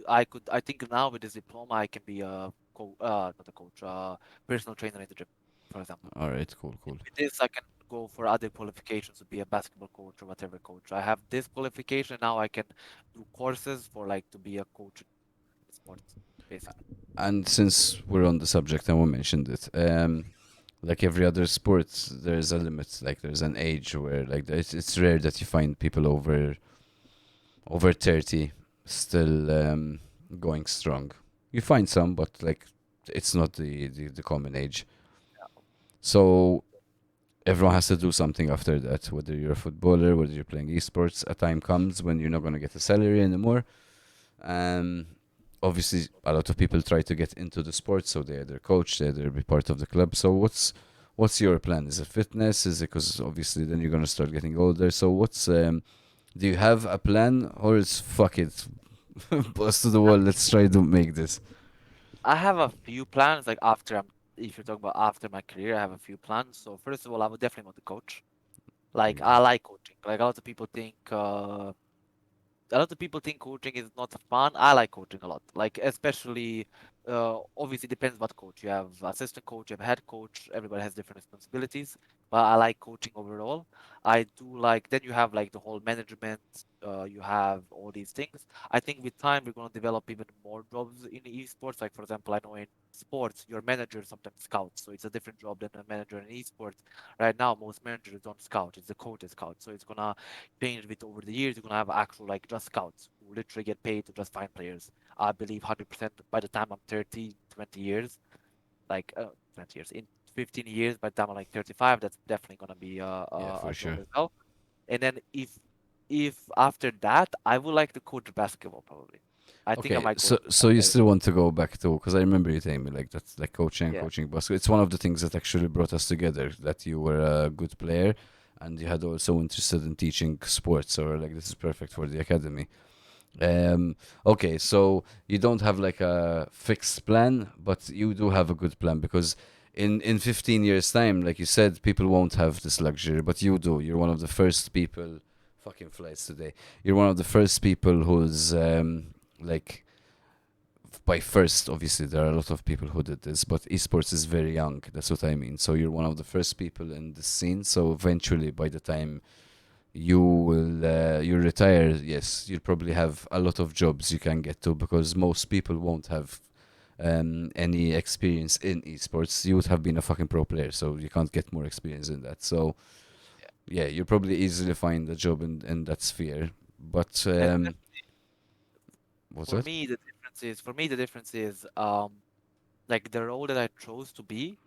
I think now with this diploma I can be a not a coach, personal trainer in the gym, for example. all right, cool, cool. With this I can go for other qualifications to be a basketball coach or whatever coach. I have this qualification now I can do courses for like to be a coach in sports, basically. And since we're on the subject and we mentioned it, like every other sport, there's a limit. Like there's an age where like it's rare that you find people over 30 still going strong. You find some, but like it's not the common age. So everyone has to do something after that. Whether you're a footballer, whether you're playing esports, a time comes when you're not gonna get a salary anymore. Um, Obviously, a lot of people try to get into the sport, so they either coach, they either be part of the club. So what's your plan? Is it fitness? Is it because obviously then you're gonna start getting older? So what's do you have a plan or is fuck it, bust to the wall? Let's try to make this. I have a few plans like after I'm if you're talking about after my career, I have a few plans. So first of all, I would definitely want to coach. Like Yeah. I like coaching. Like a lot of people think coaching is not fun. I like coaching a lot. Like especially, obviously depends what coach. You have assistant coach, you have head coach. Everybody has different responsibilities. But I like coaching overall. I do like. Then you have like the whole management. You have all these things. I think with time we're gonna develop even more jobs in esports. Like for example, I know in sports your manager sometimes scouts, so it's a different job than a manager in esports. Right now, most managers don't scout. It's the coach that scouts. So it's gonna changed with over the years. You're gonna have actual like just scouts who literally get paid to just find players. I believe 100% by the time I'm 30, 20 years, like 20 years, in 15 years, by the time I'm like 35, that's definitely gonna be Yeah, a for job sure. as well. And then if after that, I would like to coach basketball probably. I think I Okay, might go so into so that you area. still want to go back to, because I remember you telling me like that's like coaching and Yeah. coaching basketball. It's one of the things that actually brought us together. That you were a good player, and you had also interested in teaching sports. So we're like, this is perfect for the academy. Okay, so you don't have like a fixed plan, but you do have a good plan because in 15 years time, like you said, people won't have this luxury, but you do. You're one of the first people. Fucking flights today. You're one of the first people who's like by first. Obviously, there are a lot of people who did this, but esports is very young. That's what I mean. So you're one of the first people in the scene. So eventually, by the time you retire, yes, you'll probably have a lot of jobs you can get to because most people won't have any experience in esports. You would have been a fucking pro player, so you can't get more experience in that. So Yeah. yeah, you'll probably easily find a job in that sphere. But And what's that? for me the difference is like the role that I chose to be.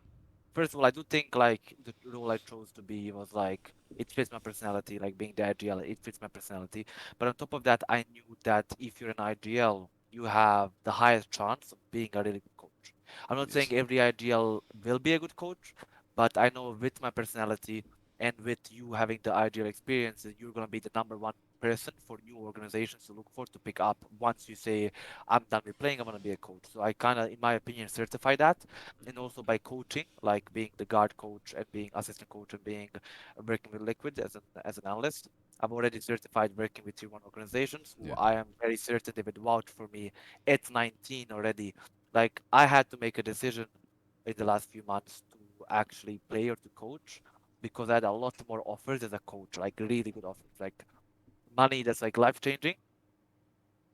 First of all, I do think like the role I chose to be was like it fits my personality, like being the IGL, it fits my personality. But on top of that, I knew that if you're an IGL, you have the highest chance of being a really good coach. I'm not saying Yes. every IGL will be a good coach, but I know with my personality and with you having the IGL experience, that you're gonna be the number one person for new organizations to look for to pick up once you say, I'm done with playing, I'm gonna be a coach. So I kind of, in my opinion, certify that and also by coaching, like being the guard coach and being assistant coach and being working with Liquid as an analyst. I'm already certified working with tier one organizations who Yeah. I am very certain they would vouch for me at 19 already. Like I had to make a decision in the last few months to actually play or to coach because I had a lot more offers as a coach, like really good offers, like money that's like life changing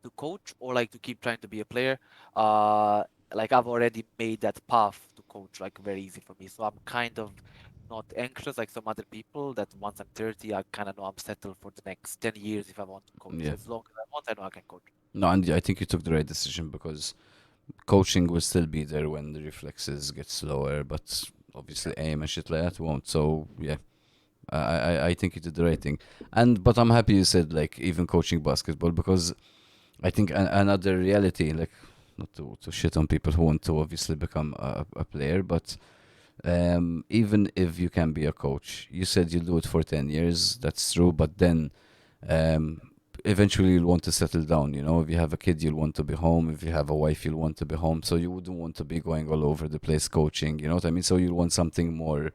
to coach or like to keep trying to be a player. Uh, like I've already made that path to coach like very easy for me. So I'm kind of not anxious like some other people that once I'm 30, I kind of know I'm settled for the next 10 years if I want to coach. So Yeah. as long as I want, I know I can coach. No, and I think you took the right decision because coaching will still be there when the reflexes get slower, but Yeah. obviously aim and shit like that won't. So yeah, I think you did the right thing. And but I'm happy you said like even coaching basketball because I think another reality, like not to shit on people who want to obviously become a player, but Even if you can be a coach, you said you'll do it for 10 years. That's true. But then um, eventually you'll want to settle down. You know, if you have a kid, you'll want to be home. If you have a wife, you'll want to be home. So you wouldn't want to be going all over the place coaching. You know what I mean? So you'll want something more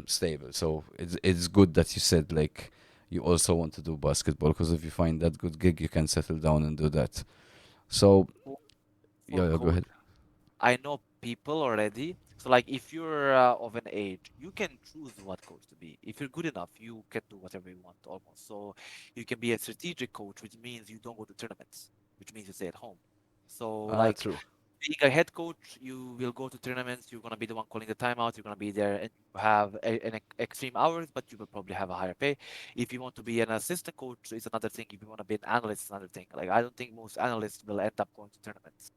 stable. So it's good that you said like you also want to do basketball because if you find that good gig, you can settle down and do that. So For for yeah, go coach, ahead. I know people already. So like if you're of an age, you can choose what coach to be. If you're good enough, you can do whatever you want almost. So you can be a strategic coach, which means you don't go to tournaments, which means you stay at home. So Ah, like true. being a head coach, you will go to tournaments. You're gonna be the one calling the timeout. You're gonna be there, and you have extreme hours, but you will probably have a higher pay. If you want to be an assistant coach, it's another thing. If you want to be an analyst, it's another thing. Like I don't think most analysts will end up going to tournaments.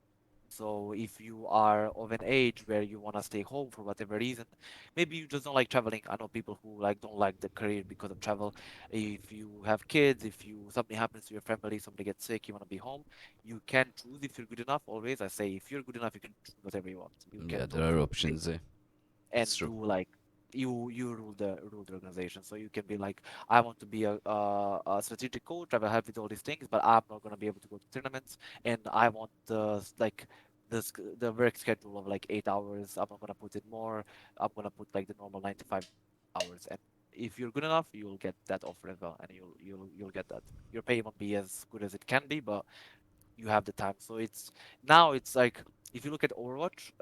So if you are of an age where you want to stay home for whatever reason, maybe you just don't like traveling. I know people who like don't like the career because of travel. If you have kids, if you something happens to your family, somebody gets sick, you want to be home, you can choose if you're good enough. Always, I say, if you're good enough, you can choose whatever you want. You can Yeah, there are totally play options. and It's true. do like you rule the organization. So you can be like, I want to be a strategic coach. I will help with all these things, but I'm not gonna be able to go to tournaments. And I want like the work schedule of like 8 hours. I'm not gonna put in more. I'm gonna put like the normal 9 to 5 hours. And if you're good enough, you'll get that offer as well, and you'll get that. Your pay won't be as good as it can be, but you have the time. So it's now it's like if you look at Overwatch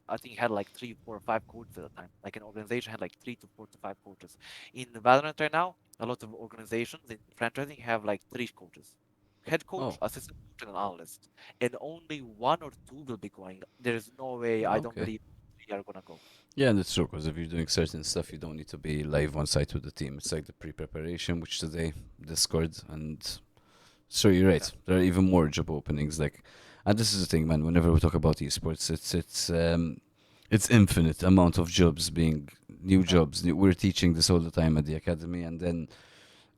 I think had like 3, 4, 5 coaches at the time. Like an organization had like 3 to 4 to 5 coaches. In Valorant right now, a lot of organizations in franchising have like 3 coaches. Head coach, Oh, assistant coach, and an analyst. And only 1 or 2 will be going. There's no way, I don't okay. believe 3 are gonna go. Yeah, and it's true because if you're doing certain stuff, you don't need to be live on site with the team. It's like the pre-preparation, which today Discord and so you're Yeah. right. There are even more job openings. Like, and this is the thing, man. Whenever we talk about esports, it's infinite amount of jobs being new Yeah. jobs. We're teaching this all the time at the academy, and then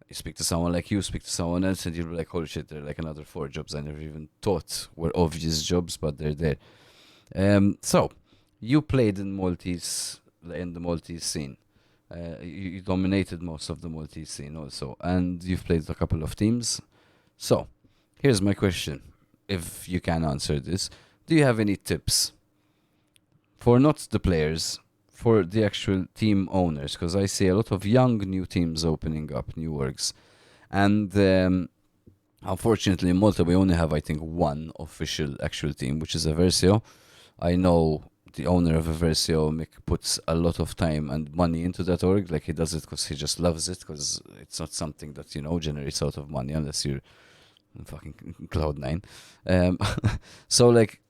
you speak to someone like you, speak to someone else, and you'll be like, "Holy shit!" There are like another 4 jobs I never even thought were obvious jobs, but they're there. So you played in the Maltese scene. You dominated most of the Maltese scene also, and you've played with a couple of teams. So here's my question: if you can answer this, do you have any tips for not the players, for the actual team owners? Because I see a lot of young new teams opening up, new orgs, and unfortunately in Malta we only have I think one official actual team, which is Aversio. I know the owner of Aversio Mick puts a lot of time and money into that org. Like he does it because he just loves it. Because it's not something that generates a lot of money unless you're fucking Cloud9. Um, so like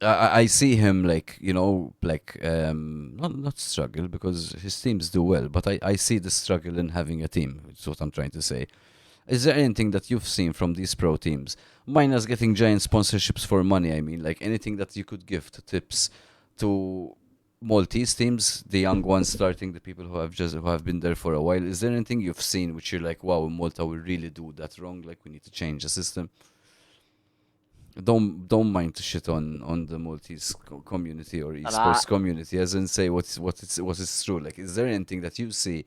I see him like like not struggle because his teams do well, but I see the struggle in having a team. It's what I'm trying to say. Is there anything that you've seen from these pro teams, minus getting giant sponsorships for money? I mean, like anything that you could give to tips to Maltese teams, the young ones starting, the people who have been there for a while. Is there anything you've seen which you're like, wow, in Malta we really do that wrong? Like we need to change the system. Don't mind to shit on the Maltese community or And I esports community, as in say what is true. Like, is there anything that you see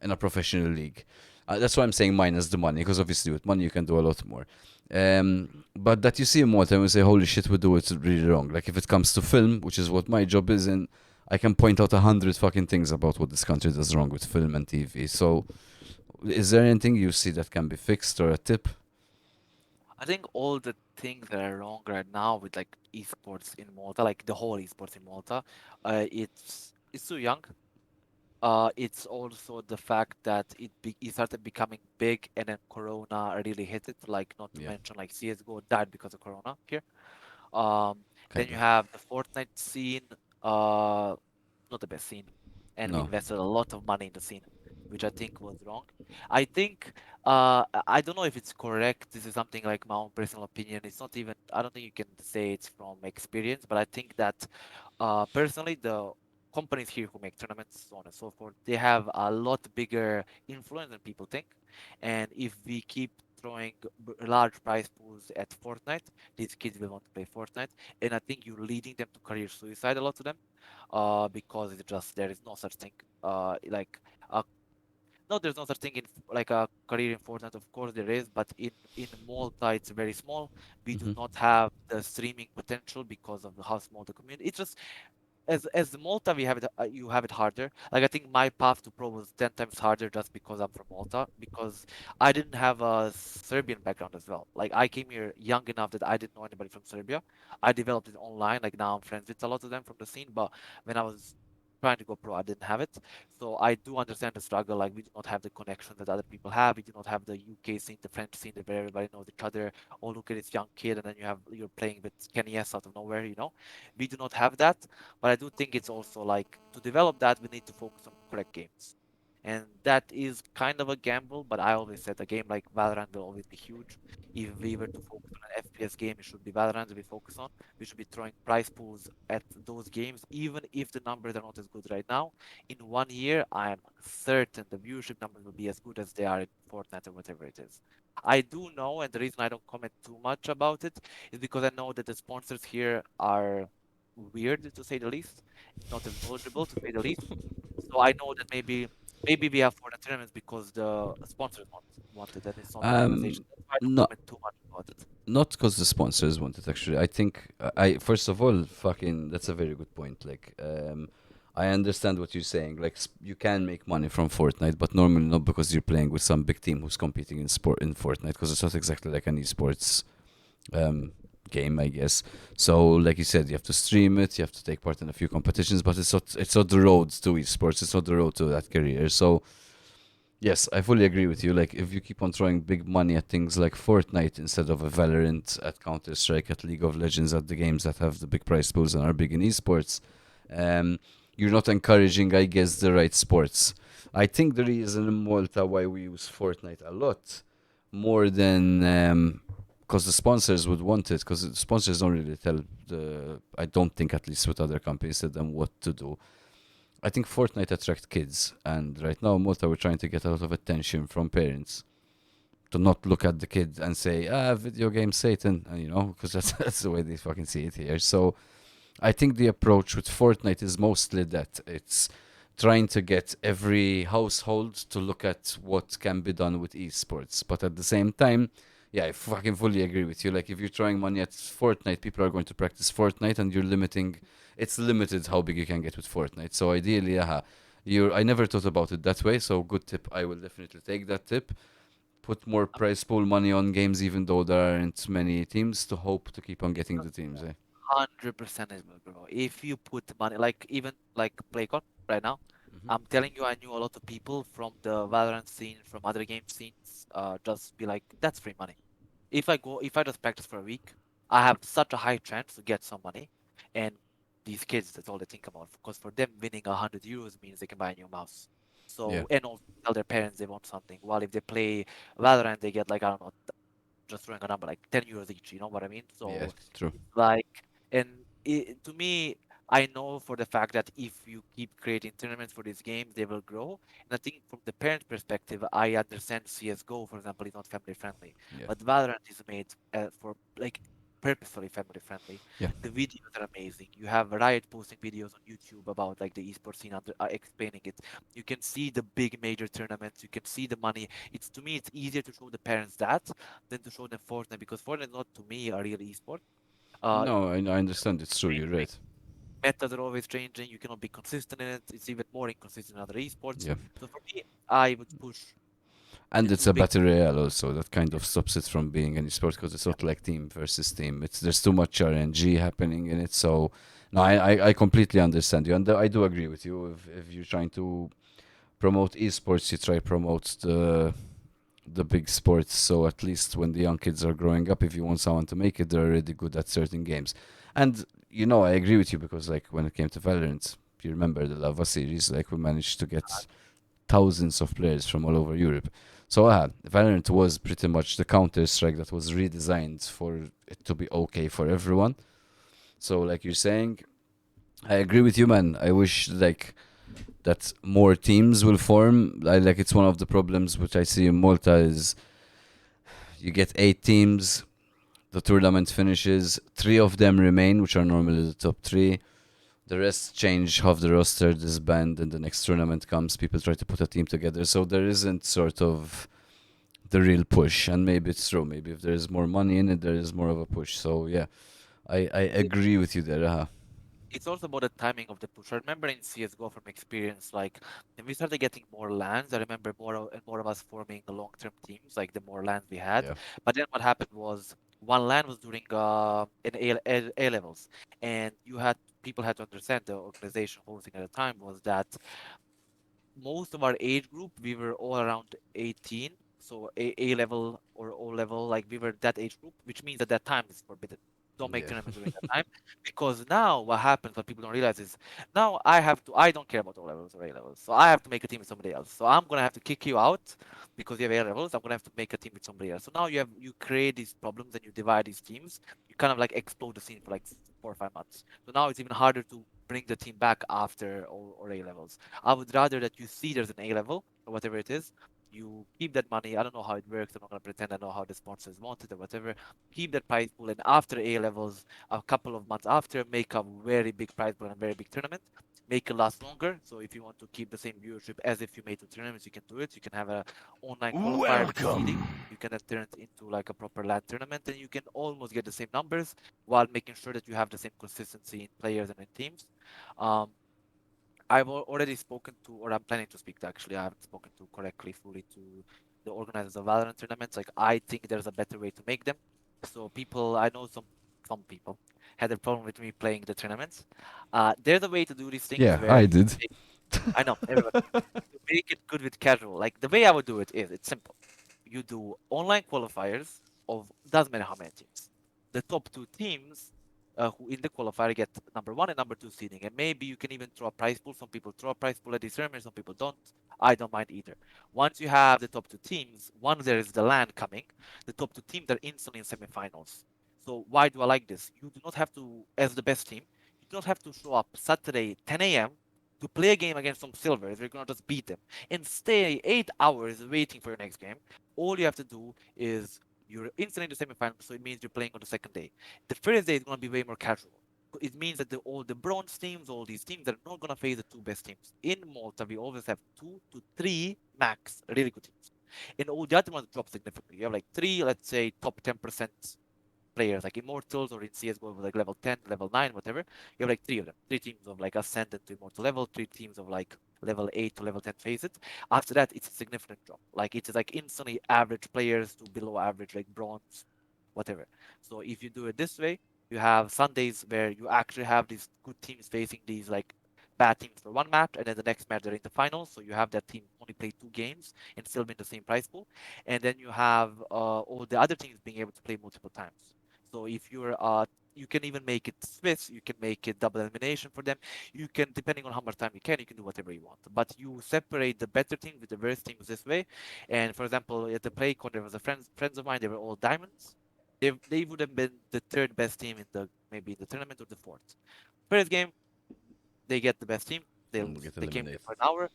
in a professional league? That's why I'm saying minus the money, because obviously with money you can do a lot more. But that you see in Malta and we say, holy shit, we do it really wrong. Like if it comes to film, which is what my job is, and I can point out 100 fucking things about what this country does wrong with film and TV. So, is there anything you see that can be fixed or a tip? I think all the things that are wrong right now with like esports in Malta, like the whole esports in Malta, it's too young. It's also the fact that it started becoming big and then Corona really hit it. Like not to Yeah, mention like CS:GO died because of Corona here. Um, then kind you of. have the Fortnite scene, uh, not the best scene, and we No. invested a lot of money in the scene, which I think was wrong. I think I don't know if it's correct. This is something like my own personal opinion. It's not even. I don't think you can say it's from experience, but I think that personally the companies here who make tournaments, so on and so forth, they have a lot bigger influence than people think. And if we keep throwing large prize pools at Fortnite, these kids will want to play Fortnite, and I think you're leading them to career suicide a lot of them, because it's just there is no such thing, like uh, no, there's no such thing in like a career in Fortnite. Of course there is, but in Malta it's very small. We do Hmm. not have the streaming potential because of how small the community. It's just as Malta, we have it. You have it harder. Like I think my path to pro was 10 times harder just because I'm from Malta. Because I didn't have a Serbian background as well. Like I came here young enough that I didn't know anybody from Serbia. I developed it online. Like now I'm friends with a lot of them from the scene. But when I was trying to go pro, I didn't have it. So I do understand the struggle. Like we do not have the connection that other people have. We do not have the UK scene, the French scene, where everybody knows each other. Oh, look at this young kid, and then you're playing with Kenny S out of nowhere. We do not have that. But I do think it's also like to develop that, we need to focus on correct games. And that is kind of a gamble, but I always said a game like Valorant will always be huge. If we were to focus on an FPS game, it should be Valorant that we focus on. We should be throwing prize pools at those games, even if the numbers are not as good right now. In 1 year, I'm certain the viewership numbers will be as good as they are in Fortnite or whatever it is. I do know, and the reason I don't comment too much about it is because I know that the sponsors here are weird to say the least, not as knowledgeable to say the least. So I know that maybe we have for the tournaments because the sponsors want it and it's not the Um, organization. That's why I don't not comment too much about it. not because the sponsors want it. Actually, I think I first of all, fucking, that's a very good point. Like, I understand what you're saying. Like, you can make money from Fortnite, but normally not because you're playing with some big team who's competing in sport in Fortnite, because it's not exactly like an esports um, game, I guess. So, like you said, you have to stream it, you have to take part in a few competitions, but it's not the road to esports. It's not the road to that career. So, yes, I fully agree with you. Like, if you keep on throwing big money at things like Fortnite instead of a Valorant, at Counter Strike, at League of Legends, at the games that have the big prize pools and are big in esports, um, you're not encouraging, I guess, the right sports. I think the reason in Malta why we use Fortnite a lot more than because the sponsors would want it, because the sponsors don't really tell the, I don't think, at least with other companies, tell them what to do. I think Fortnite attract kids, and right now in Malta we're trying to get a lot of attention from parents to not look at the kid and say, video game Satan, because that's that's the way they fucking see it here. So I think the approach with Fortnite is mostly that it's trying to get every household to look at what can be done with esports. But at the same time, yeah, I fucking fully agree with you. Like, if you're throwing money at Fortnite, people are going to practice Fortnite, and it's limited how big you can get with Fortnite. So ideally, I never thought about it that way. So good tip. I will definitely take that tip. Put more prize pool money on games, even though there aren't many teams, to hope to keep on getting the teams. 100% is bro. If you put money, like even like PlayCon right now, Hmm. I'm telling you, I knew a lot of people from the Valorant scene, from other game scenes, just be like, that's free money. If I just practice for a week, I have such a high chance to get some money. And these kids, that's all they think about. Because for them, winning 100 euros means they can buy a new mouse. Yeah. So, and also tell their parents they want something. While if they play Valorant, they get like, I don't know, just throwing a number, like 10 euros each, you know what I mean? Yeah. So True. it's like, and to me, I know for the fact that if you keep creating tournaments for these games, they will grow. And I think from the parent perspective, I understand CSGO, for example, is not family friendly, Yeah. but Valorant is made for like purposefully family friendly. Yeah. The videos are amazing. You have Riot posting videos on YouTube about like the esports scene, explaining it. You can see the big major tournaments. You can see the money. It's to me, it's easier to show the parents that than to show them Fortnite because Fortnite is not to me a real esport. Uh, No, I understand. It's true. You're changing. right. Metas are always changing. You cannot be consistent in it. It's even more inconsistent in other esports. Yeah. So for me, I would push the And it's two a big. battle royale also. That kind Yeah, of stops it from being any sport, because it's yeah, not like team versus team. There's too much RNG happening in it. So no, I completely understand you, and I do agree with you. If you're trying to promote esports, you try promote the big sports. So at least when the young kids are growing up, if you want someone to make it, they're already good at certain games. And I agree with you, because like when it came to Valorant, you remember the Lava series, like we managed to get thousands of players from all over Europe. So Valorant was pretty much the Counter Strike that was redesigned for it to be okay for everyone. So like you're saying, I agree with you, man. I wish like that more teams will form. Like it's one of the problems which I see in Malta is You get 8 teams. The tournament finishes. 3 of them remain, which are normally the top three. The rest change half the roster, disband, and the next tournament comes. People try to put a team together. So there isn't sort of the real push. And maybe it's true. Maybe if there's more money in it, there is more of a push. So yeah, I agree with you there. It's also about the timing of the push. I remember in CSGO from experience, like when we started getting more lands, I remember and more of us forming the long-term teams, like the more lands we had. Yeah. But then what happened was one land was during in A levels, and people had to understand the organization hosting at the time was that most of our age group, we were all around 18. So A level or O level, like we were that age group, which means at that time it's forbidden. Don't make Yeah. tournaments during that time. Because now what happens, what people don't realize is now I don't care about O levels or A levels. So I have to make a team with somebody else. So I'm gonna have to kick you out because you have A levels. I'm gonna have to make a team with somebody else. So now you create these problems and you divide these teams. You kind of like explode the scene for like 4 or 5 months. So now it's even harder to bring the team back after or A levels. I would rather that you see there's an A level or whatever it is. You keep that money. I don't know how it works. I'm not gonna pretend I know how the sponsors want it or whatever. Keep that prize pool, and after A levels, a couple of months after, make a very big prize pool and a very big tournament. Make it last longer. So if you want to keep the same viewership as if you made two tournaments, you can do it. You can have a online qualifier with the seeding. You can then turn it into like a proper LAN tournament, and you can almost get the same numbers while making sure that you have the same consistency in players and in teams. Um, I've already spoken to, or I'm planning to speak to actually, I haven't spoken to correctly fully to the organizers of Valorant tournaments. Like, I think there's a better way to make them. So I know some people had a problem with me playing the tournaments. There's a way to do these things Yeah, where I you did. make, I know, everyone, you make it good with casual. Like, the way I would do it is, it's simple. You do online qualifiers of doesn't matter how many teams. The top two teams who in the qualifier get number one and number two seeding. And maybe you can even throw a prize pool. Some people throw a prize pool at these tournaments, some people don't. I don't mind either. Once you have the top two teams, once there is the land coming, the top two teams are instantly in semifinals. So why do I like this? You do not have to, as the best team, you don't have to show up Saturday 10 a.m. to play a game against some silvers. You're gonna just beat them and stay 8 hours waiting for your next game. All you have to do is you're instantly in the semifinals, so it means you're playing on the second day. The first day is going to be way more casual. It means that all the bronze teams, all these teams, are not going to face the two best teams. In Malta, we always have 2 to 3 max really good teams. And all the other ones drop significantly. You have like three, let's say, top 10% players, like Immortals or in CSGO, like level 10, level 9, whatever. You have like three of them. Three teams of like Ascendant to Immortal level, three teams of like level 8 to level 10 face it. After that, it's a significant drop. Like it's like instantly average players to below average, like bronze, whatever. So if you do it this way, you have Sundays where you actually have these good teams facing these like bad teams for one match, and then the next match they're in the finals. So you have that team only play 2 games and still be in the same prize pool. And then you have all the other teams being able to play multiple times. So if you can even make it Swiss, you can make it double elimination for them. You can, depending on how much time you can do whatever you want. But you separate the better teams with the worst teams this way. And for example, at the PlayCon, there was a friends of mine. They were all diamonds. They would have been the third best team in the maybe in the tournament or the fourth. First game, they get the best team. They And lose. get They came there eliminated. for an hour.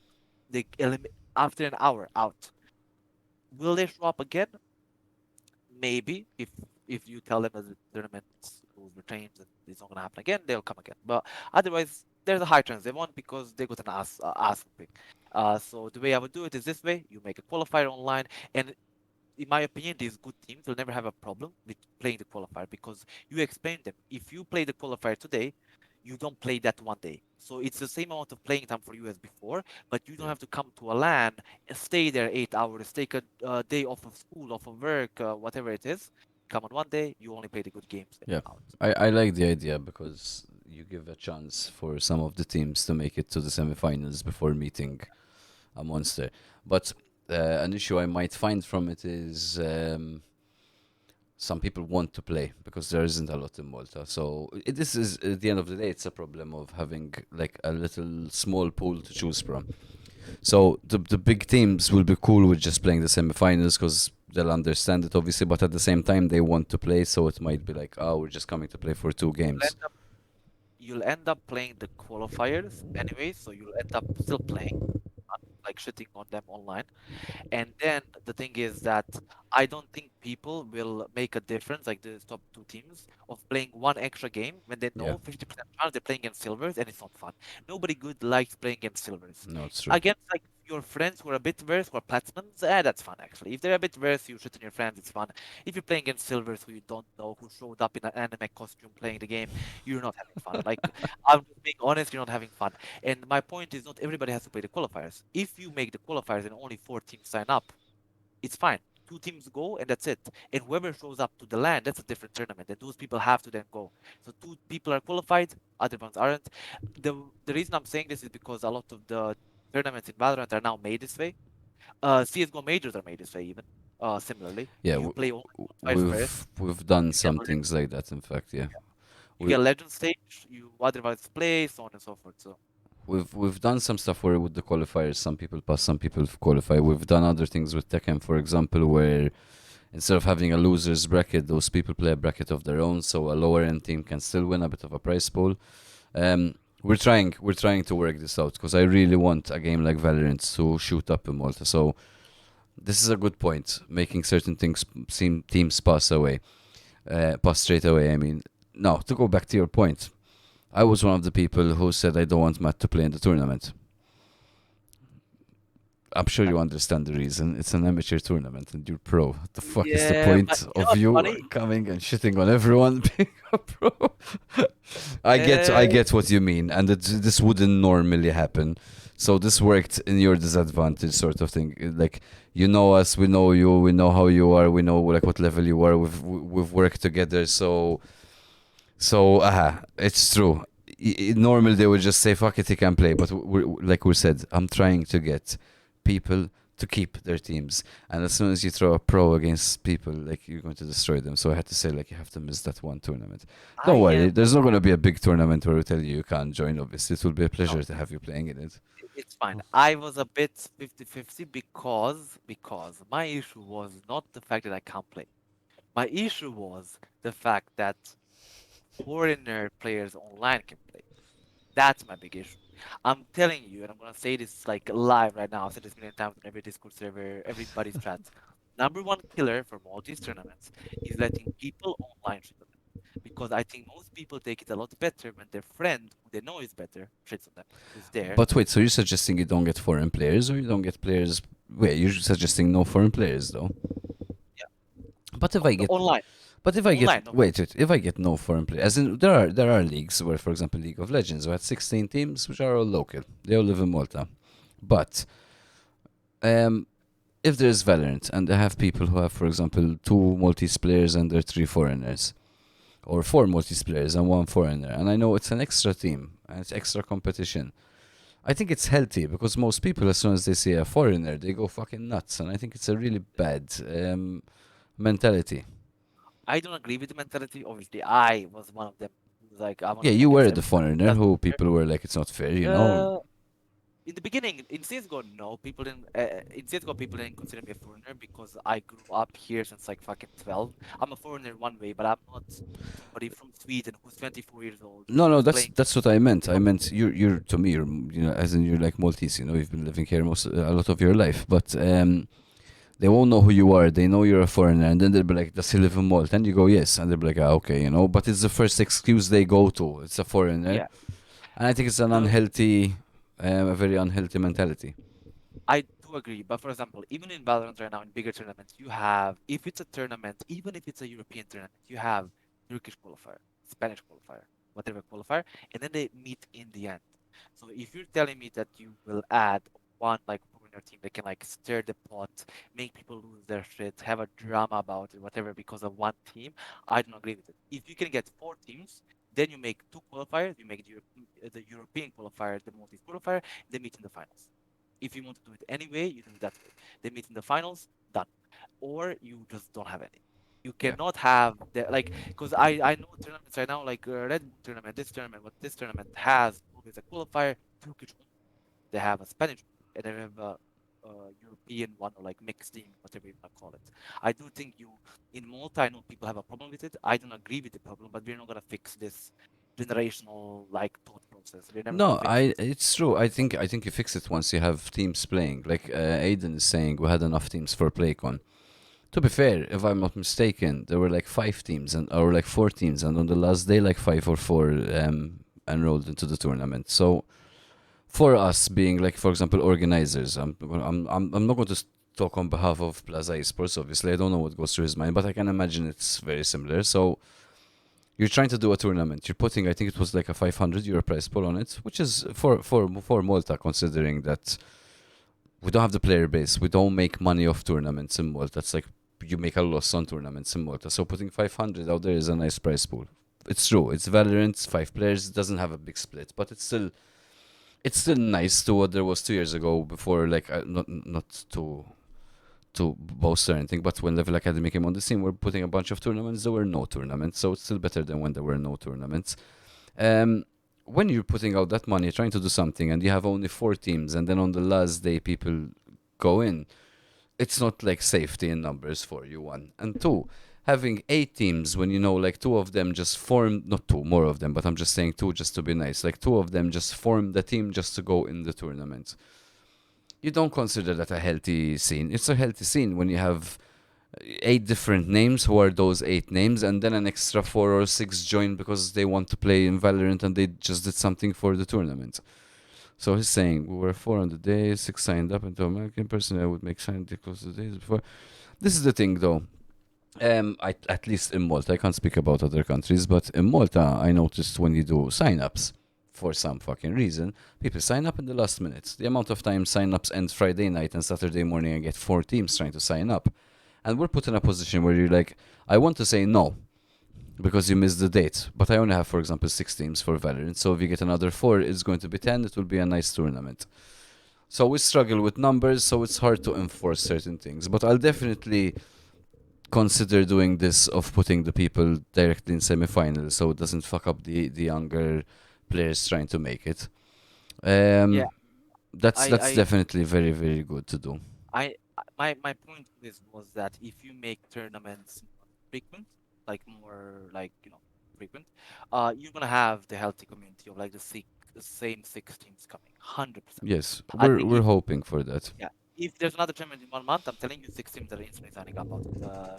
After an hour out. Will they show up again? Maybe if you tell them that the tournament rules were changed and it's not gonna happen again, they'll come again. But otherwise, there's a high chance they won't because they got an ass pick. So the way I would do it is this way: you make a qualifier online, and in my opinion, these good teams will never have a problem with playing the qualifier because you explain them. If you play the qualifier today, you don't play that one day. So it's the same amount of playing time for you as before, but you don't Yeah. have to come to a LAN and stay there 8 hours, take a day off of school, off of work, whatever it is. Come on one day, you only play the good games, then Yeah. you're out. I like the idea because you give a chance for some of the teams to make it to the semifinals before meeting a monster. But an issue I might find from it is some people want to play because there isn't a lot in Malta. So this is at the end of the day, it's a problem of having like a little small pool to choose from. So the big teams will be cool with just playing the semifinals because they'll understand it obviously, but at the same time they want to play, so it might be like, oh, we're just coming to play for two You'll games. end up, you'll end up playing the qualifiers anyway, so you'll end up still playing. like shitting on them online. And then the thing is that I don't think people will make a difference, like the top two teams, of playing one extra game when they Yeah. know 50% chance they're playing against silvers and it's not fun. Nobody good likes playing against silvers. No, it's true. Against like your friends who are a bit worse, who are platinums, that's fun actually. If they're a bit worse, you shit on your friends, it's fun. If you're playing against silvers who you don't know, who showed up in an anime costume playing the game, you're not having fun. Like I'm just being honest, you're not having fun. And my point is not everybody has to play the qualifiers. If you make the qualifiers and only four teams sign up, it's fine. Two teams go and that's it. And whoever shows up to the land, that's a different tournament. And those people have to then go. So two people are qualified, other ones aren't. The reason I'm saying this is because a lot of the tournaments in Valorant are now made this way. CSGO majors are made this way even. Similarly, Yeah, you play all qualifiers first. we've done You get some a things like that. In fact, yeah, you we get a legend stage. You otherwise play so on and so forth. So we've done some stuff where with the qualifiers, some people pass, some people qualify. We've done other things with Tekken, for example, where instead of having a losers bracket, those people play a bracket of their own, so a lower end team can still win a bit of a prize pool. We're trying to work this out because I really want a game like Valorant to shoot up in Malta. So this is a good point, making certain things seem teams pass straight away. I mean, now to go back to your point, I was one of the people who said I don't want Matt to play in the tournament. I'm sure like, you understand the reason. It's an amateur tournament and you're pro. What the fuck is the yeah, but point you know of what's you funny? coming and shitting on everyone being a pro? I Uh, get what you mean, and this wouldn't normally happen. So this worked in your disadvantage, sort of thing. Like you know us, we know you, we know how you are, we know like what level you are. We've worked together, it's true. Normally they would just say fuck it, he can play. But like we said, I'm trying to get people to keep their teams, and as soon as you throw a pro against people, like you're going to destroy them. So I had to say like you have to miss that one tournament. I Don't worry, am. there's not going to be a big tournament where we tell you you can't join. Obviously, it will be a No, pleasure to have you playing in it. it's fine. I was a bit 50-50 because my issue was not the fact that I can't play. My issue was the fact that foreigner players online can play. That's my big issue. I'm telling you, and I'm gonna say this like live right now. I've said this a million times on every Discord server, everybody's chat. Number one killer for Maltese tournaments is letting people online shit on them. Because I think most people take it a lot better when their friend, who they know is better, shits on them, who's there. But wait, so you're suggesting you don't get foreign players, or you don't get players? Wait, you're suggesting no foreign players though. Yeah, But if I no, get online, But if I get online, no. wait, if I get no foreign players, as in there are leagues where, for example, League of Legends, we had 16 teams which are all local. They all live in Malta. But um, if there's Valorant and they have people who have, for example, two Maltese players and there are three foreigners, or four Maltese players and one foreigner, and I know it's an extra team and it's extra competition. I think it's healthy because most people, as soon as they see a foreigner, they go fucking nuts, and I think it's a really bad mentality. I don't agree with the mentality. Obviously, I was one of them who was like, I want Yeah, to play you against were the everybody. foreigner Doesn't who matter. people were like, it's not fair. Uh, in the beginning, in CSGO, no, people didn't. In CSGO, people didn't consider me a foreigner because I grew up here since like fucking 12. I'm a foreigner one way, but I'm not somebody from Sweden who's 24 years old No, no, who's that's playing. that's what I meant. I meant you're to me, as in you're like Maltese. You've been living here a lot of your life, but they won't know who you are. They know you're a foreigner, and then they'll be like, "Does he live in Malta?" And you go, "Yes," and they'll be like, "Ah, okay." But it's the first excuse they go to. It's a foreigner, Yeah, and I think it's an the unhealthy, a very unhealthy mentality. I do agree, but for example, even in Valorant right now, in bigger tournaments, you have, if it's a tournament, even if it's a European tournament, you have Turkish qualifier, Spanish qualifier, whatever qualifier, and then they meet in the end. So if you're telling me that you will add one like foreigner team that can like stir the pot, make people lose their shit, have a drama about it, whatever, because of one team, I don't agree with it. If you can get four teams, then you make two qualifiers, you make the European qualifier, the Maltese qualifier, they meet in the finals. If you want to do it anyway, you do it that way. They meet in the finals, done. Or you just don't have any. You Yeah, cannot have the like because I know tournaments right now like Red Bull tournament, this tournament, what this tournament has always a qualifier, Turkish one. They have a Spanish one, and they have a European one or like mixed team, whatever you want to call it. I do think you in Malta, I know people have a problem with it. I don't agree with the problem, but we're not gonna fix this generational like thought process. They're never gonna No, fix it. it's true. I think you fix it once you have teams playing. Like Aiden is saying, we had enough teams for PlayCon. To be fair, if I'm not mistaken, there were like 5 teams and or like 4 teams, and on the last day, like 5 or 4 enrolled into the tournament. So for us being like, for example, organizers, I'm not going to talk on behalf of Plaza Esports. Obviously, I don't know what goes through his mind, but I can imagine it's very similar. So you're trying to do a tournament. You're putting, I think it was like a 500 euro prize pool on it, which is for Malta, considering that we don't have the player base. We don't make money off tournaments in Malta. It's like you make a loss on tournaments in Malta. So putting 500 out there is a nice prize pool. It's true. It's Valorant, 5 players. It doesn't have a big split, but it's still nice to what there was 2 years ago before. Like not to boast or anything, but when Level Academy came on the scene, we're putting a bunch of tournaments. There were no tournaments, so it's still better than when there were no tournaments. Um, when you're putting out that money, trying to do something, and you have only 4 teams, and then on the last day people go in, it's not like safety in numbers for you. One and two, having 8 teams when you know like 2 of them just formed, not two, more of them, but I'm just saying two just to be nice. Like 2 of them just formed the team just to go in the tournament. You don't consider that a healthy scene. It's a healthy scene when you have 8 different names. Who are those 8 names? And then an extra 4 or 6 join because they want to play in Valorant and they just did something for the tournament. So he's saying we were 4 on the day, 6 signed up, and the American personnel would make sign close to the days before. This is the thing though. At least in Malta, I can't speak about other countries, but in Malta, I noticed when you do sign-ups, for some fucking reason, people sign up in the last minute. The amount of time sign-ups end Friday night and Saturday morning, I get 4 teams trying to sign up, and we're put in a position where you're like, I want to say no because you missed the date, but I only have, for example, 6 teams for Valorant. So if you get another 4, it's going to be 10. It will be a nice tournament. So we struggle with numbers, so it's hard to enforce certain things. But I'll definitely consider doing this of putting the people directly in semi-finals so it doesn't fuck up the younger players trying to make it. Yeah, That's I definitely very very good to do. my point with this was that if you make tournaments more frequent, like more like frequent, you're gonna have the healthy community of like the same 6 teams coming, 100%. Yes, I we're think we're if hoping for that. yeah, if there's another tournament in 1 month, I'm telling you, 6 teams are instantly signing up out of the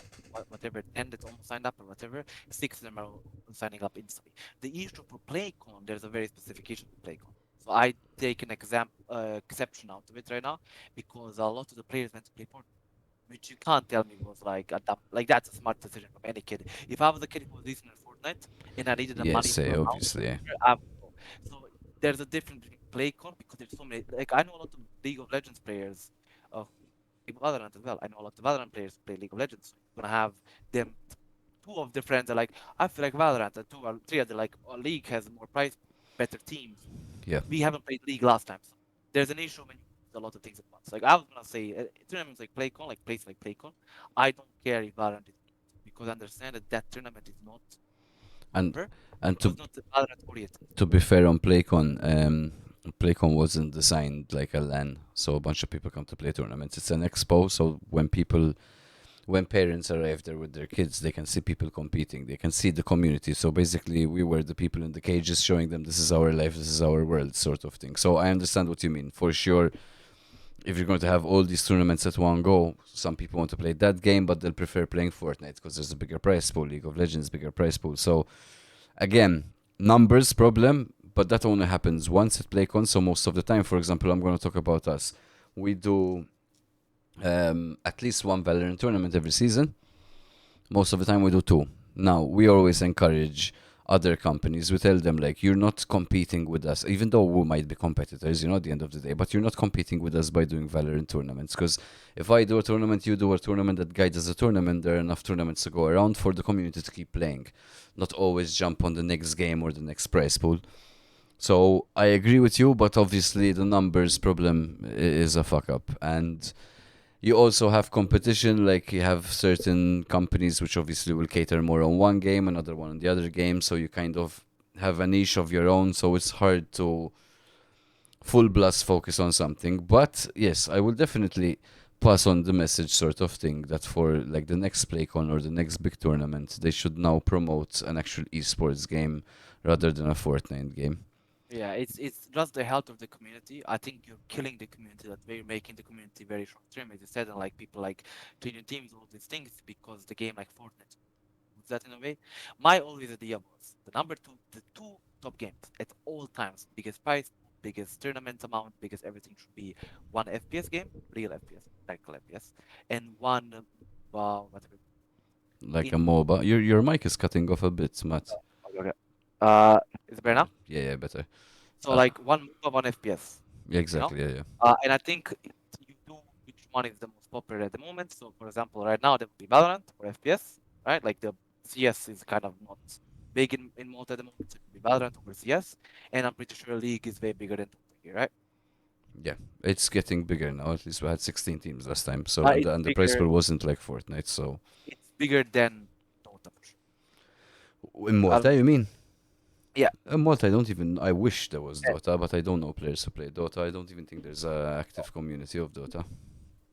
whatever 10 that's almost signed up or whatever. 6 of them are signing up instantly. The issue for PlayCon, there's a very specification for PlayCon. So I take an exception out of it right now because a lot of the players went to play Fortnite, which you can't tell me was like a dumb, like that's a smart decision from any kid. If I was a kid who was decent at Fortnite and I needed the money Yes, for a mouse, obviously. I would go. So there's a difference between PlayCon because there's so many. Like I know a lot of League of Legends players who play Valorant as well. I know a lot of Valorant players who play League of Legends. So you're gonna have them. 2 of their friends are like, I feel like Valorant, and 2 or 3 are like, oh, League has more price, better teams. Yeah. We haven't played League last time, so there's an issue when you do a lot of things at once. Like I was gonna say, tournaments like PlayCon, like places like PlayCon, I don't care if Valorant is because I understand that that tournament is not and proper. and It was not Valorant oriented. to be fair on PlayCon wasn't designed like a LAN, so a bunch of people come to play tournaments. It's an expo, so when parents arrive there with their kids, they can see people competing. They can see the community. So basically, we were the people in the cages showing them this is our life, this is our world, sort of thing. So I understand what you mean. For sure, if you're going to have all these tournaments at one go, some people want to play that game, but they'll prefer playing Fortnite because there's a bigger prize pool. League of Legends, bigger prize pool. So again, numbers problem, but that only happens once at PlayCon. So most of the time, for example, I'm going to talk about us. We do at least one Valorant tournament every season. Most of the time we do 2. Now, we always encourage other companies. We tell them, like, you're not competing with us, even though we might be competitors, at the end of the day, but you're not competing with us by doing Valorant tournaments. Because if I do a tournament, you do a tournament, that guy does a tournament, there are enough tournaments to go around for the community to keep playing, not always jump on the next game or the next prize pool. So I agree with you, but obviously the numbers problem is a fuck up. And you also have competition, like you have certain companies which obviously will cater more on one game, another one on the other game, so you kind of have a niche of your own, so it's hard to full blast focus on something. But yes, I will definitely pass on the message sort of thing that for like the next PlayCon or the next big tournament, they should now promote an actual esports game rather than a Fortnite game. Yeah, it's just the health of the community. I think you're killing the community that way, you're making the community very short term, as you said, and like people like changing teams, all these things, because the game like Fortnite was that in a way. My always idea was the two top games at all times, biggest price, biggest tournament amount, biggest everything should be one FPS game, real FPS, practical FPS, and one whatever Like a in MOBA. Your mic is cutting off a bit, Matt. okay, okay. Uh, is it better now? Yeah, yeah, better. So Uh, like one MOBA, one FPS, yeah, you know? exactly. Yeah, yeah. And I think you do which one is the most popular at the moment. So for example, right now there would be Valorant or FPS, right? Like the CS is kind of not big in Malta at the moment, so it would be Valorant over CS. And I'm pretty sure League is way bigger than Dota here, right? Yeah, it's getting bigger now. At least we had 16 teams last time. So and It's and the price bigger. pool wasn't like Fortnite. So It's bigger than Dota for sure. in I don't Malta, know. you mean? Yeah, In Malta, I don't even. I wish there was Dota, but I don't know players who play Dota. I don't even think there's a active community of Dota.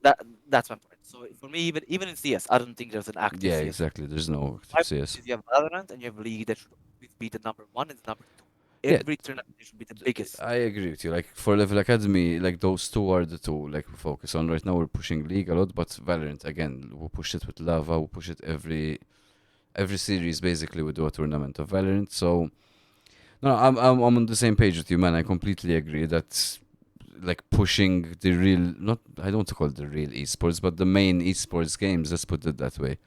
that that's my point. So for me, even in CS, I don't think there's an active Yeah, CS. exactly. There's no My active point CS. is you have Valorant and you have League that should always be the number one and the number two. Yeah, Every tournament should be the biggest. I agree with you. Like for Level Academy, like those two are the two like we focus on right now. We're pushing League a lot, but Valorant again, we push it with Lava. We push it every series basically. We do a tournament of Valorant. So no, I'm on the same page with you, man. I completely agree that like pushing the real not I don't want to call it the real esports, but the main esports games. Let's put it that way.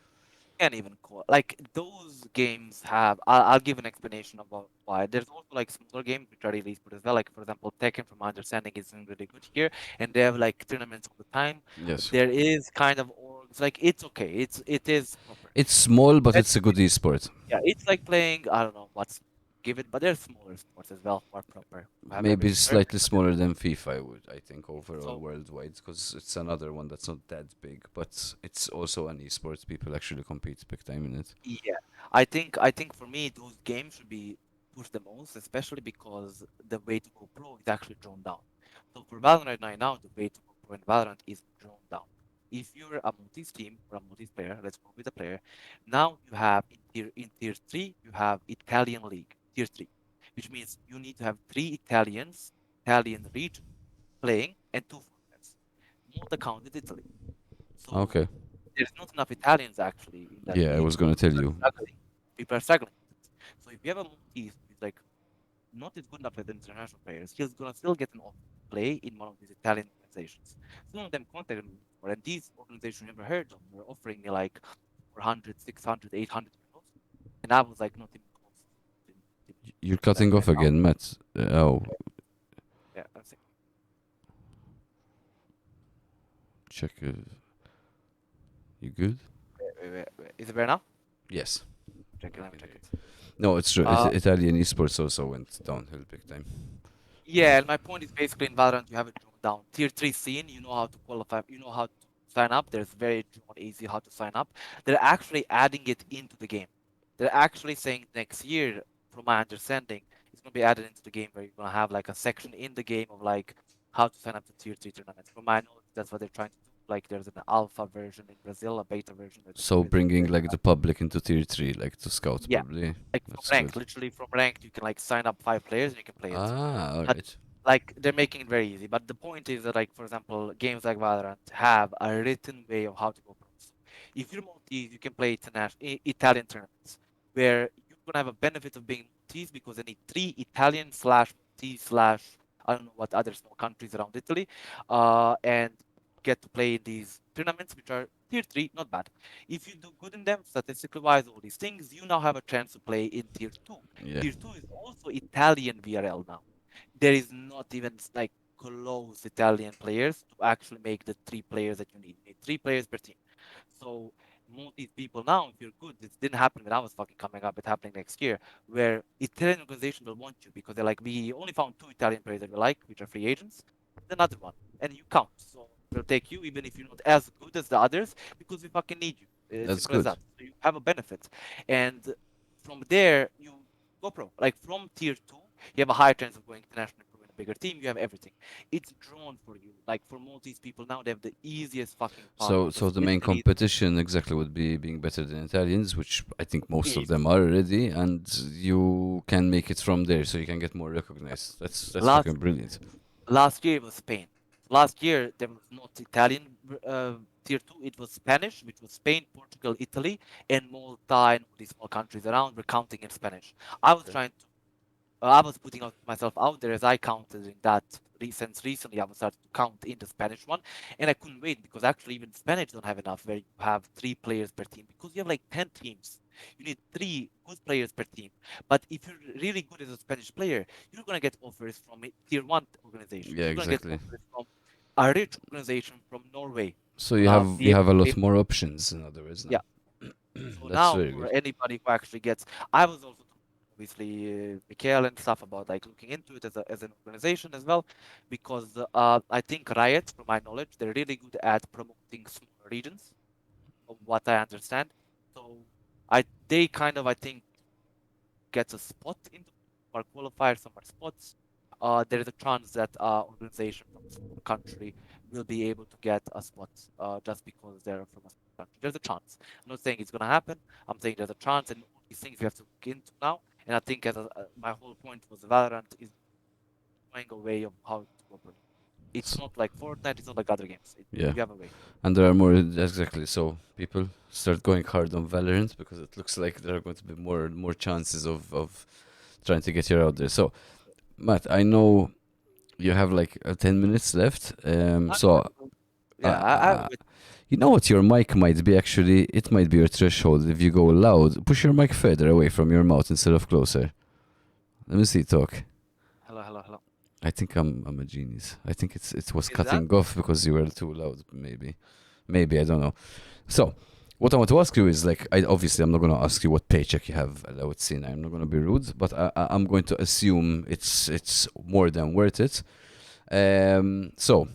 Can't even call like those games have. I'll give an explanation about why. There's also like smaller games which are really good as well. Like for example, Tekken, from my understanding, is doing really good here, and they have like tournaments all the time. Yes, There is kind of orgs like it's okay. It is proper. it's small, but But it's a good esport. yeah, it's like playing. I don't know what's give it, but there's smaller sports as well, more proper. Who have Maybe everything perfect. slightly But there's smaller than FIFA, I think, overall so worldwide, because it's another one that's not that big, but it's also an esports. People actually compete big time in it. yeah, I think for me those games should be pushed the most, especially because the way to go pro is actually drawn down. So for Valorant right now, the way to go pro in Valorant is drawn down. If you're a multi team or a multi player, let's go with a player. Now you have in tier three, you have Italian league, tier three, which means you need to have three Italian region playing and two foreigners. Malta counted Italy. So Okay. there's not enough Italians actually in that Yeah, I league. was gonna tell People are you. struggling. People are struggling with it. So if you have a Maltese who's like not as good enough as international players, he's gonna still get an offer to play in one of these Italian organizations. Some of them contacted me before, and these organizations you never heard of were offering me like 400, 600, 800 euros, and I was like not even close to You're that cutting right off now. again, Matt. Oh, Yeah, I'm saying, check. You good? wait. Is it better now? Yes. Check it. I Let me can check hear it. you. No, it's true. Uh, Italian esports also went downhill big time. Yeah, and my point is basically in Valorant you have it drawn down. Tier 3 scene, you know how to qualify, you know how to sign up. There's very drawn easy how to sign up. They're actually adding it into the game. They're actually saying next year, from my understanding, it's gonna be added into the game where you're gonna have like a section in the game of like how to sign up to tier 3 tournaments. From my knowledge, that's what they're trying to do. Like there's an alpha version in Brazil, a beta version that So is bringing very like the public into tier three, like to scouts yeah, probably. like from That's good. ranked, literally from ranked, you can like sign up 5 players and you can play it. Ah, all But right. like they're making it very easy. But the point is that like for example, games like Valorant have a written way of how to go pro. So if you're Maltese, you can play Italian tournaments where you're gonna have a benefit of being Maltese because they need three Italian slash Maltese slash I don't know what other small countries around Italy, and get to play in these tournaments which are tier three, not bad. If you do good in them, statistically wise, all these things, you now have a chance to play in tier two. Yeah. Tier two is also Italian VRL now. There is not even like close Italian players to actually make the three players that you need. You need three players per team. So most these people now, if you're good, this didn't happen when I was fucking coming up. It's happening next year, where Italian organization will want you because they're like, we only found two Italian players that we like, which are free agents, and another one, and you count. So we'll take you even if you're not as good as the others because we fucking need you. It's That's simple as good. that. So you have a benefit, and from there you go pro. Like from tier two, you have a higher chance of going international pro a bigger team, you have everything. It's drawn for you. Like for Maltese people now, they have the easiest fucking path So because the main Italy competition exactly would be being better than Italians, which I think most of is them are already, and you can make it from there, so you can get more recognized. That's last fucking brilliant. last year it was Spain. Last year there was not Italian tier two. It was Spanish, which was Spain, Portugal, Italy, and Malta and all these small countries around were counting in Spanish. I was Okay. trying to I was putting out myself out there as I counted in that since recently I was starting to count in the Spanish one, and I couldn't wait because actually even Spanish don't have enough where you have 3 players per team because you have like 10 teams. You need 3 good players per team. But if you're really good as a Spanish player, you're gonna get offers from a tier one organization. Yeah, You're gonna get exactly. offers from a rich organization from Norway. So Be you able have a to lot pay. more options, in other words, Yeah. now. So That's now very for good. anybody who actually gets, I was also talking obviously Mikhail and stuff about like looking into it as an organization as well, because I think Riot, from my knowledge, they're really good at promoting smaller regions, from what I understand. So they kind of I think gets a spot into our qualifiers, some are spots. There is a chance that organization from a small country will be able to get a spot just because they're from a small country. There's a chance. I'm not saying it's going to happen. I'm saying there's a chance, and all these things we have to look into now. And I think my whole point was Valorant is showing a way of how to operate. It's So, not like Fortnite. It's not like other games. yeah, You have a way. and there are more exactly. So people start going hard on Valorant because it looks like there are going to be more chances of trying to get you out there. So Matt, I know you have like 10 minutes left. I know. So Yeah, I have uh, a bit. you know what your mic might be actually? It might be your threshold. If you go loud, push your mic further away from your mouth instead of closer. Let me see. Talk. Hello, hello, hello. I think I'm a genius. I think it was Is that? cutting off because you were too loud. Maybe I don't know. So, what I want to ask you is like, I obviously I'm not going to ask you what paycheck you have. I would say I'm not going to be rude, but I'm going to assume it's more than worth it. So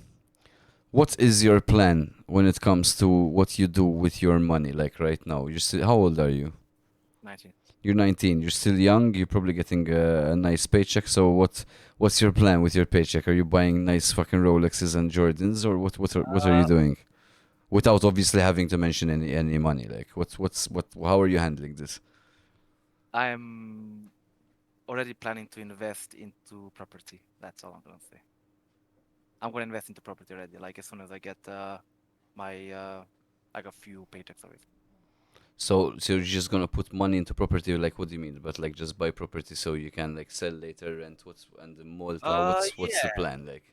what is your plan when it comes to what you do with your money? Like right now, you're still, how old are you? 19. You're 19. You're still young. You're probably getting a nice paycheck. So what's your plan with your paycheck? Are you buying nice fucking Rolexes and Jordans, or what are you Uh, doing? Without obviously having to mention any money. Like what? How are you handling this? I'm already planning to invest into property. That's all I'm gonna say. I'm gonna invest into property already. Like as soon as I get my like a few paychecks of it. So you're just gonna put money into property? Like what do you mean? But like just buy property so you can like sell later, and what's and the Malta? What's the Yeah. plan like?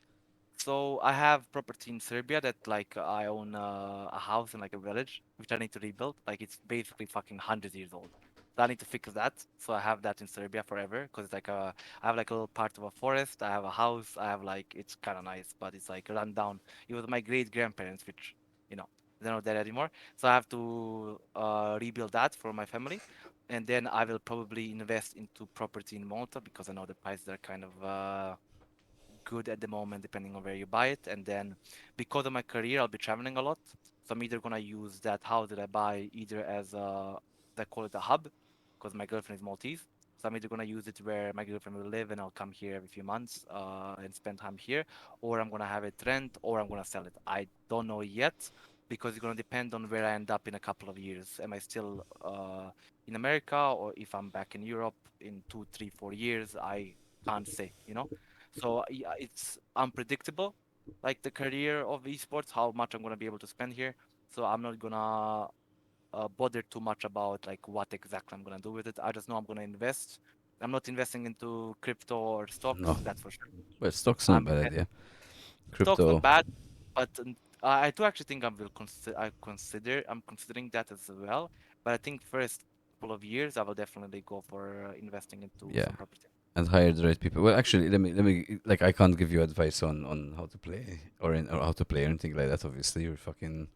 So I have property in Serbia that like I own a house in like a village which I need to rebuild. Like it's basically fucking 100 years old. So I need to fix that. So I have that in Serbia forever because it's like I have like a little part of a forest. I have a house. I have like it's kind of nice, but it's like run down. It was my great grandparents, which you know they're not there anymore. So I have to rebuild that for my family, and then I will probably invest into property in Malta because I know the prices are kind of good at the moment, depending on where you buy it. And then because of my career, I'll be traveling a lot. So I'm either gonna use that house that I buy either as a, they call it a hub, because my girlfriend is Maltese. So I'm either gonna use it where my girlfriend will live and I'll come here every few months and spend time here, or I'm gonna have it rent, or I'm gonna sell it. I don't know yet because it's gonna depend on where I end up in a couple of years. Am I still in America, or if I'm back in Europe in 2, 3, 4 years? I can't say, you know. So yeah, it's unpredictable, like the career of esports, how much I'm gonna be able to spend here. So I'm not gonna bother too much about like what exactly I'm gonna do with it. I just know I'm gonna invest. I'm not investing into crypto or No, stocks, that's for sure. well, stock's not a I'm bad invest idea. stocks not Crypto, bad, but I do actually think I'm considering that as well. But I think first couple of years I will definitely go for investing into yeah, some property. and hire the right people. Well, actually, let me like I can't give you advice on how to play or how to play or anything like that. Obviously, you're fucking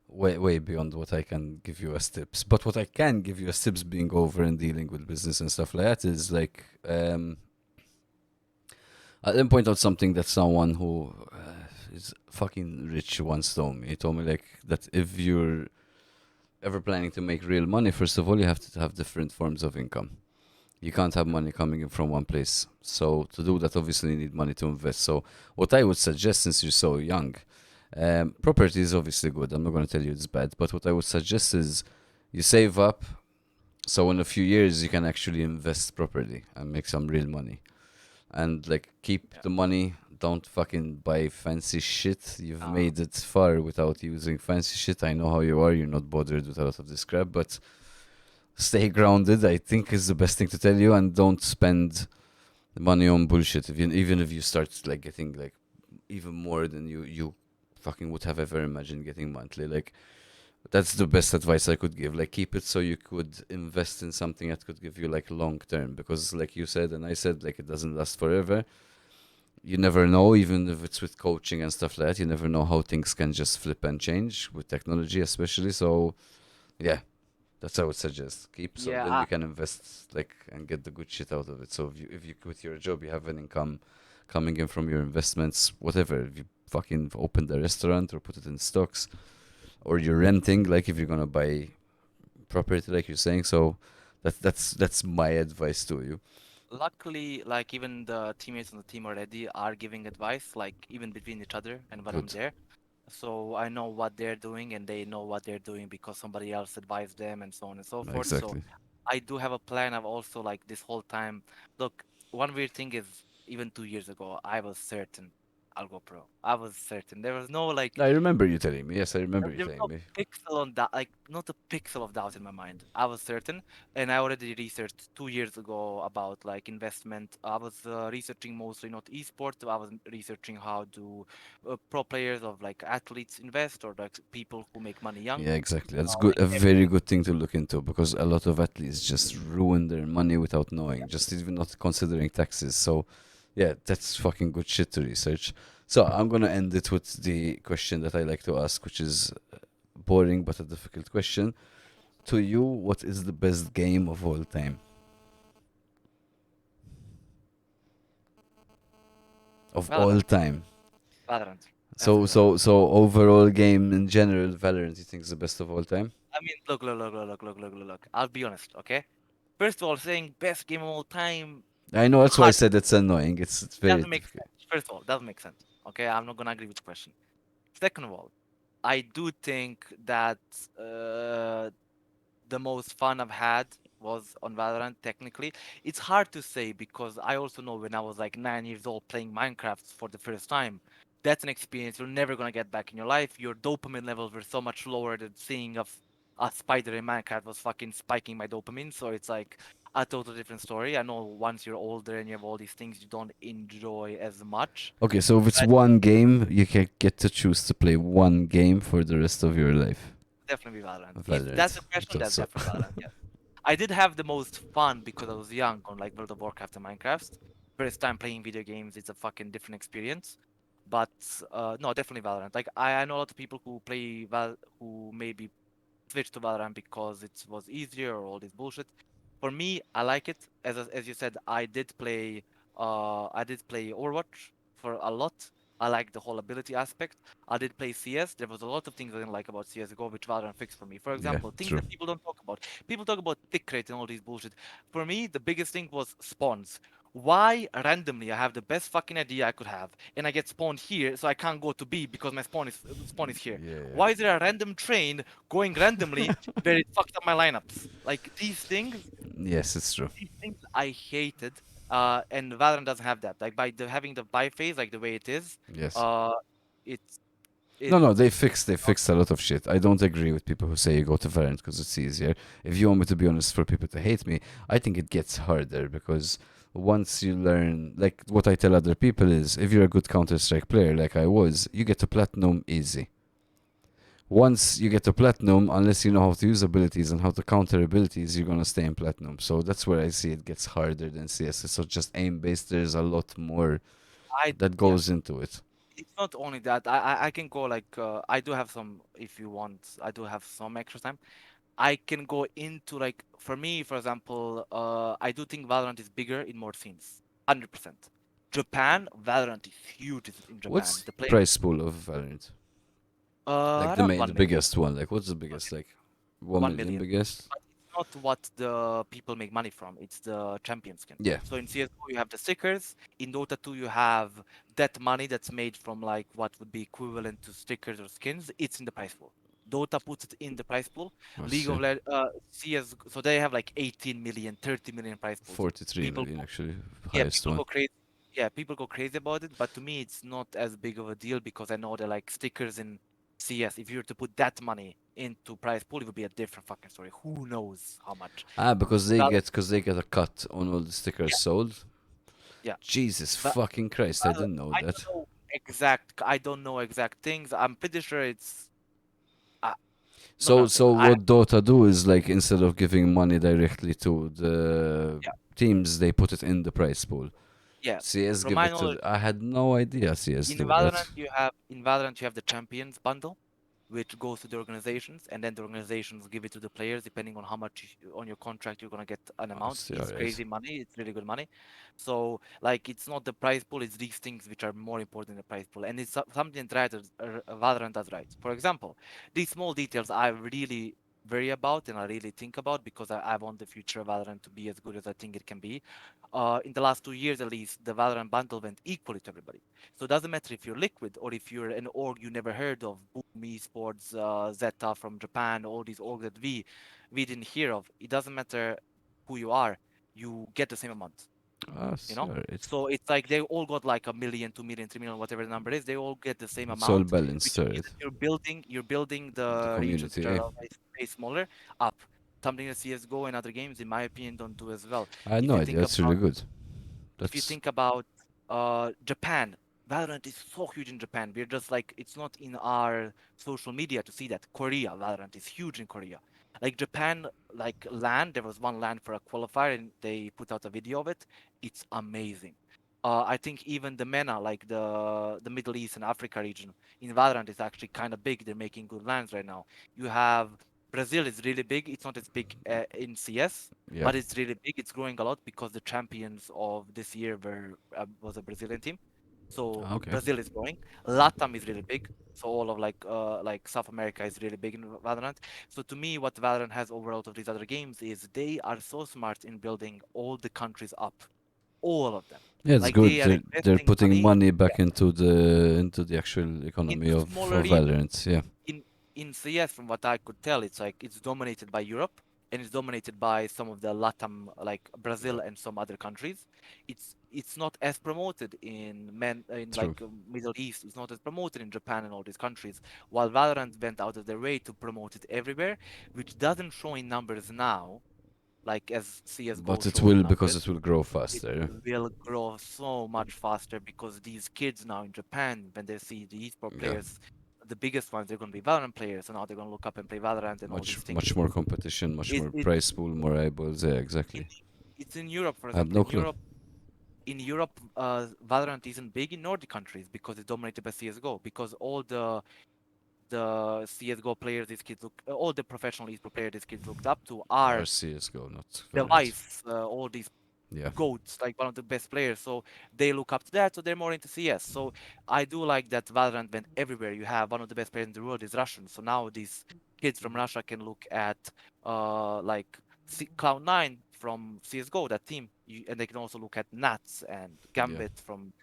way beyond what I can give you as tips. But what I can give you as tips, being over and dealing with business and stuff like that, is like I then point out something that someone who is fucking rich once told me. He told me like that if you're ever planning to make real money, first of all, you have to have different forms of income. You can't have money coming in from one place. So to do that, obviously, you need money to invest. So what I would suggest, since you're so young, property is obviously good. I'm not going to tell you it's bad, but what I would suggest is you save up. So in a few years, you can actually invest properly and make some real money. And like keep Yeah. the money. Don't fucking buy fancy shit. You've Uh, made it far without using fancy shit. I know how you are. You're not bothered with a lot of this crap, but stay grounded. I think is the best thing to tell you, and don't spend money on bullshit. If you, even if you start like getting like even more than you fucking would have ever imagined getting monthly, like that's the best advice I could give. Like keep it so you could invest in something that could give you like long term, because like you said and I said, like it doesn't last forever. You never know, even if it's with coaching and stuff like that, you never know how things can just flip and change with technology especially. So yeah, that's what I would suggest. Keep, so yeah, then you can invest like and get the good shit out of it. So if you quit your job, you have an income coming in from your investments, whatever. If you fucking open the restaurant or put it in stocks, or you're renting, like if you're gonna buy property, like you're saying. So that's my advice to you. luckily, like even the teammates on the team already are giving advice, like even between each other and when I'm Good. there. So I know what they're doing and they know what they're doing because somebody else advised them and so on and so forth. So Exactly. I do have a plan. I've also like this whole time. Look, one weird thing is even 2 years ago, I was certain I'll go pro. I was certain. There was no like I remember you telling me. Yes, I remember you there was telling no me. pixel on that, like not a pixel of doubt in my mind. I was certain, and I already researched 2 years ago about like investment. I was researching mostly not esports. I was researching how do pro players of like athletes invest or like people who make money young. Yeah, exactly. That's good. Like A very good thing to look into, because a lot of athletes just ruin their money without knowing, just even not considering taxes. So, yeah, that's fucking good shit to research. So I'm gonna end it with the question that I like to ask, which is boring but a difficult question. To you, what is the best game of all time? Of all Valorant, time. Valorant, So absolutely Valorant. so so overall game in general, Valorant, you think is the best of all time? I mean, look. I'll be honest, okay? First of all, saying best game of all time, I know that's why I hard said it's annoying. It's very doesn't make difficult. sense. First of all, doesn't make sense. Okay, I'm not gonna agree with the question. Second of all, I do think that uh, the most fun I've had was on Valorant, technically. It's hard to say because I also know when I was like 9 years old playing Minecraft for the first time, that's an experience you're never gonna get back in your life. Your dopamine levels were so much lower that seeing a spider in Minecraft was fucking spiking my dopamine. So it's like a totally different story. I know once you're older and you have all these things, you don't enjoy as much. Okay, so if it's But one game, you can get to choose to play one game for the rest of your life. definitely Valorant. If that's Valorant. the question, Thought that's so. definitely Valorant. Yeah. I did have the most fun because I was young on like World of Warcraft and Minecraft. First time playing video games, it's a fucking different experience. But no, definitely Valorant. Like I know a lot of people who play who maybe switch to Valorant because it was easier or all this bullshit. For me, I like it. As you said, I did play Overwatch for a lot. I like the whole ability aspect. I did play CS. There was a lot of things I didn't like about CS:GO, which Valorant fixed for me. For Yeah, example, things true. that people don't talk about. People talk about tick rate and all these bullshit. For me, the biggest thing was spawns. Why randomly I have the best fucking idea I could have, and I get spawned here, so I can't go to B because my spawn is here. Yeah, yeah. Why is there a random train going randomly where it fucked up my lineups? Like Yes, it's true. these things I hated. And Valorant doesn't have that. Like by having the buy phase, like the way it is, Yes. uh, it's No, it. no, they fixed a lot of shit. I don't agree with people who say you go to Valorant because it's easier. If you want me to be honest, for people to hate me, I think it gets harder because once you learn, like what I tell other people is, if you're a good Counter Strike player like I was, you get to platinum easy. Once you get to platinum, unless you know how to use abilities and how to counter abilities, you're gonna stay in platinum. So that's where I see it gets harder than CS. So just aim based, there's a lot more that Yeah. goes into it. It's not only that. I can go like I do have some. If you want, I do have some extra time. I can go into like for me, for example, I do think Valorant is bigger in more scenes. 100%. Japan, Valorant is huge in Japan. What's The play price pool of Valorant? Like the around main, the 1 million. biggest one. Like what's the 1 biggest? million. Like 1 1 million million. biggest? But it's not what the people make money from. It's the champion skin. Yeah, So in CS:GO you have the stickers. In Dota 2 you have that money that's made from like what would be equivalent to stickers or skins. It's in the price pool. Dota puts it in the price pool. I League see. of Le CS, so they have like 18 million, 30 million price pools. 43 People million go, actually, yeah, highest people one. go crazy. Yeah, people go crazy about it, but to me it's not as big of a deal because I know they're like stickers in CS. If you were to put that money into prize pool, it would be a different fucking story. Who knows how much? Ah, Val- because they get a cut on all the stickers yeah, sold. yeah. Jesus But fucking Christ, I didn't know I don't that. know I don't know exact things. I'm pretty sure it's uh, not So nothing. so what Dota do is like instead of giving money directly to the Yeah, teams, they put it in the prize pool. yeah. CS From give my it to. knowledge, I had no idea CS in do that. Valorant you have the champions bundle, which goes to the organizations, and then the organizations give it to the players depending on how much on your contract you're gonna get an I amount. see. All It's right. crazy money. It's really good money. So like it's not the prize pool, it's these things which are more important than the prize pool. And it's something that Valorant does right. For example, these small details I really worry about and I really think about because I want the future of Valorant to be as good as I think it can be. In the last 2 years at least, the Valorant bundle went equally to everybody. So it doesn't matter if you're Liquid or if you're an org you never heard of, Boom Esports, Zeta from Japan, all these orgs that we didn't hear of. It doesn't matter who you are, you get the same amount, I you see. know? All right. So it's like they all got like a million, 2 million, 3 million, whatever the number is. They all get the same It's all amount, balanced, which all means right. that you're building The the regions community, which are yeah. way smaller up. Something that CS:GO and other games, in my opinion, don't do as well. I had If no you idea. think That's really about good. if you That's think about Japan, Valorant is so huge in Japan. We're just like it's not in our social media to see that. Korea, Valorant is huge in Korea. Like Japan, like LAN, there was one LAN for a qualifier and they put out a video of it. It's amazing. I think even the MENA, like the Middle East and Africa region in Valorant is actually kind of big. They're making good lands right now. You have Brazil is really big. It's not as big in CS, yeah. but it's really big. It's growing a lot because the champions of this year was a Brazilian team. So Ah, okay. Brazil is growing. LATAM is really big. So all of like South America is really big in Valorant. So to me, what Valorant has over out of these other games is they are so smart in building all the countries up, all of them. Yeah, it's Like good. they are They're investing putting money, money yeah, back into the actual economy into smaller of regions. Valorant. Yeah. in in CS, from what I could tell, it's like it's dominated by Europe and it's dominated by some of the LATAM, like Brazil and some other countries. It's not as promoted in True. like Middle East. It's not as promoted in Japan and all these countries. While Valorant went out of their way to promote it everywhere, which doesn't show in numbers now, like as CS:GO But it shows in will because numbers. it will grow It faster. will grow so much faster because these kids now in Japan, when they see the esports Yeah. players, the biggest ones, they're going to be Valorant players, so now they're going to look up and play Valorant and all these Much things. more competition, much It, more it, price pool, more eyeballs. Yeah, in, exactly. it's in Europe, for I have example. no clue. In Europe, Valorant isn't big in Nordic countries because it's dominated by CS:GO. Because all the CS:GO players these kids look, all the professional esports players these kids looked up to Or are CS:GO, not Valorant. Device, all these Yeah. goats, like one of the best players. So they look up to that. So they're more into CS. So I do like that Valorant went everywhere. You have one of the best players in the world is Russian. So now these kids from Russia can look at like Cloud9 from CS:GO, that team, and they can also look at Nats and Yeah. Gambit from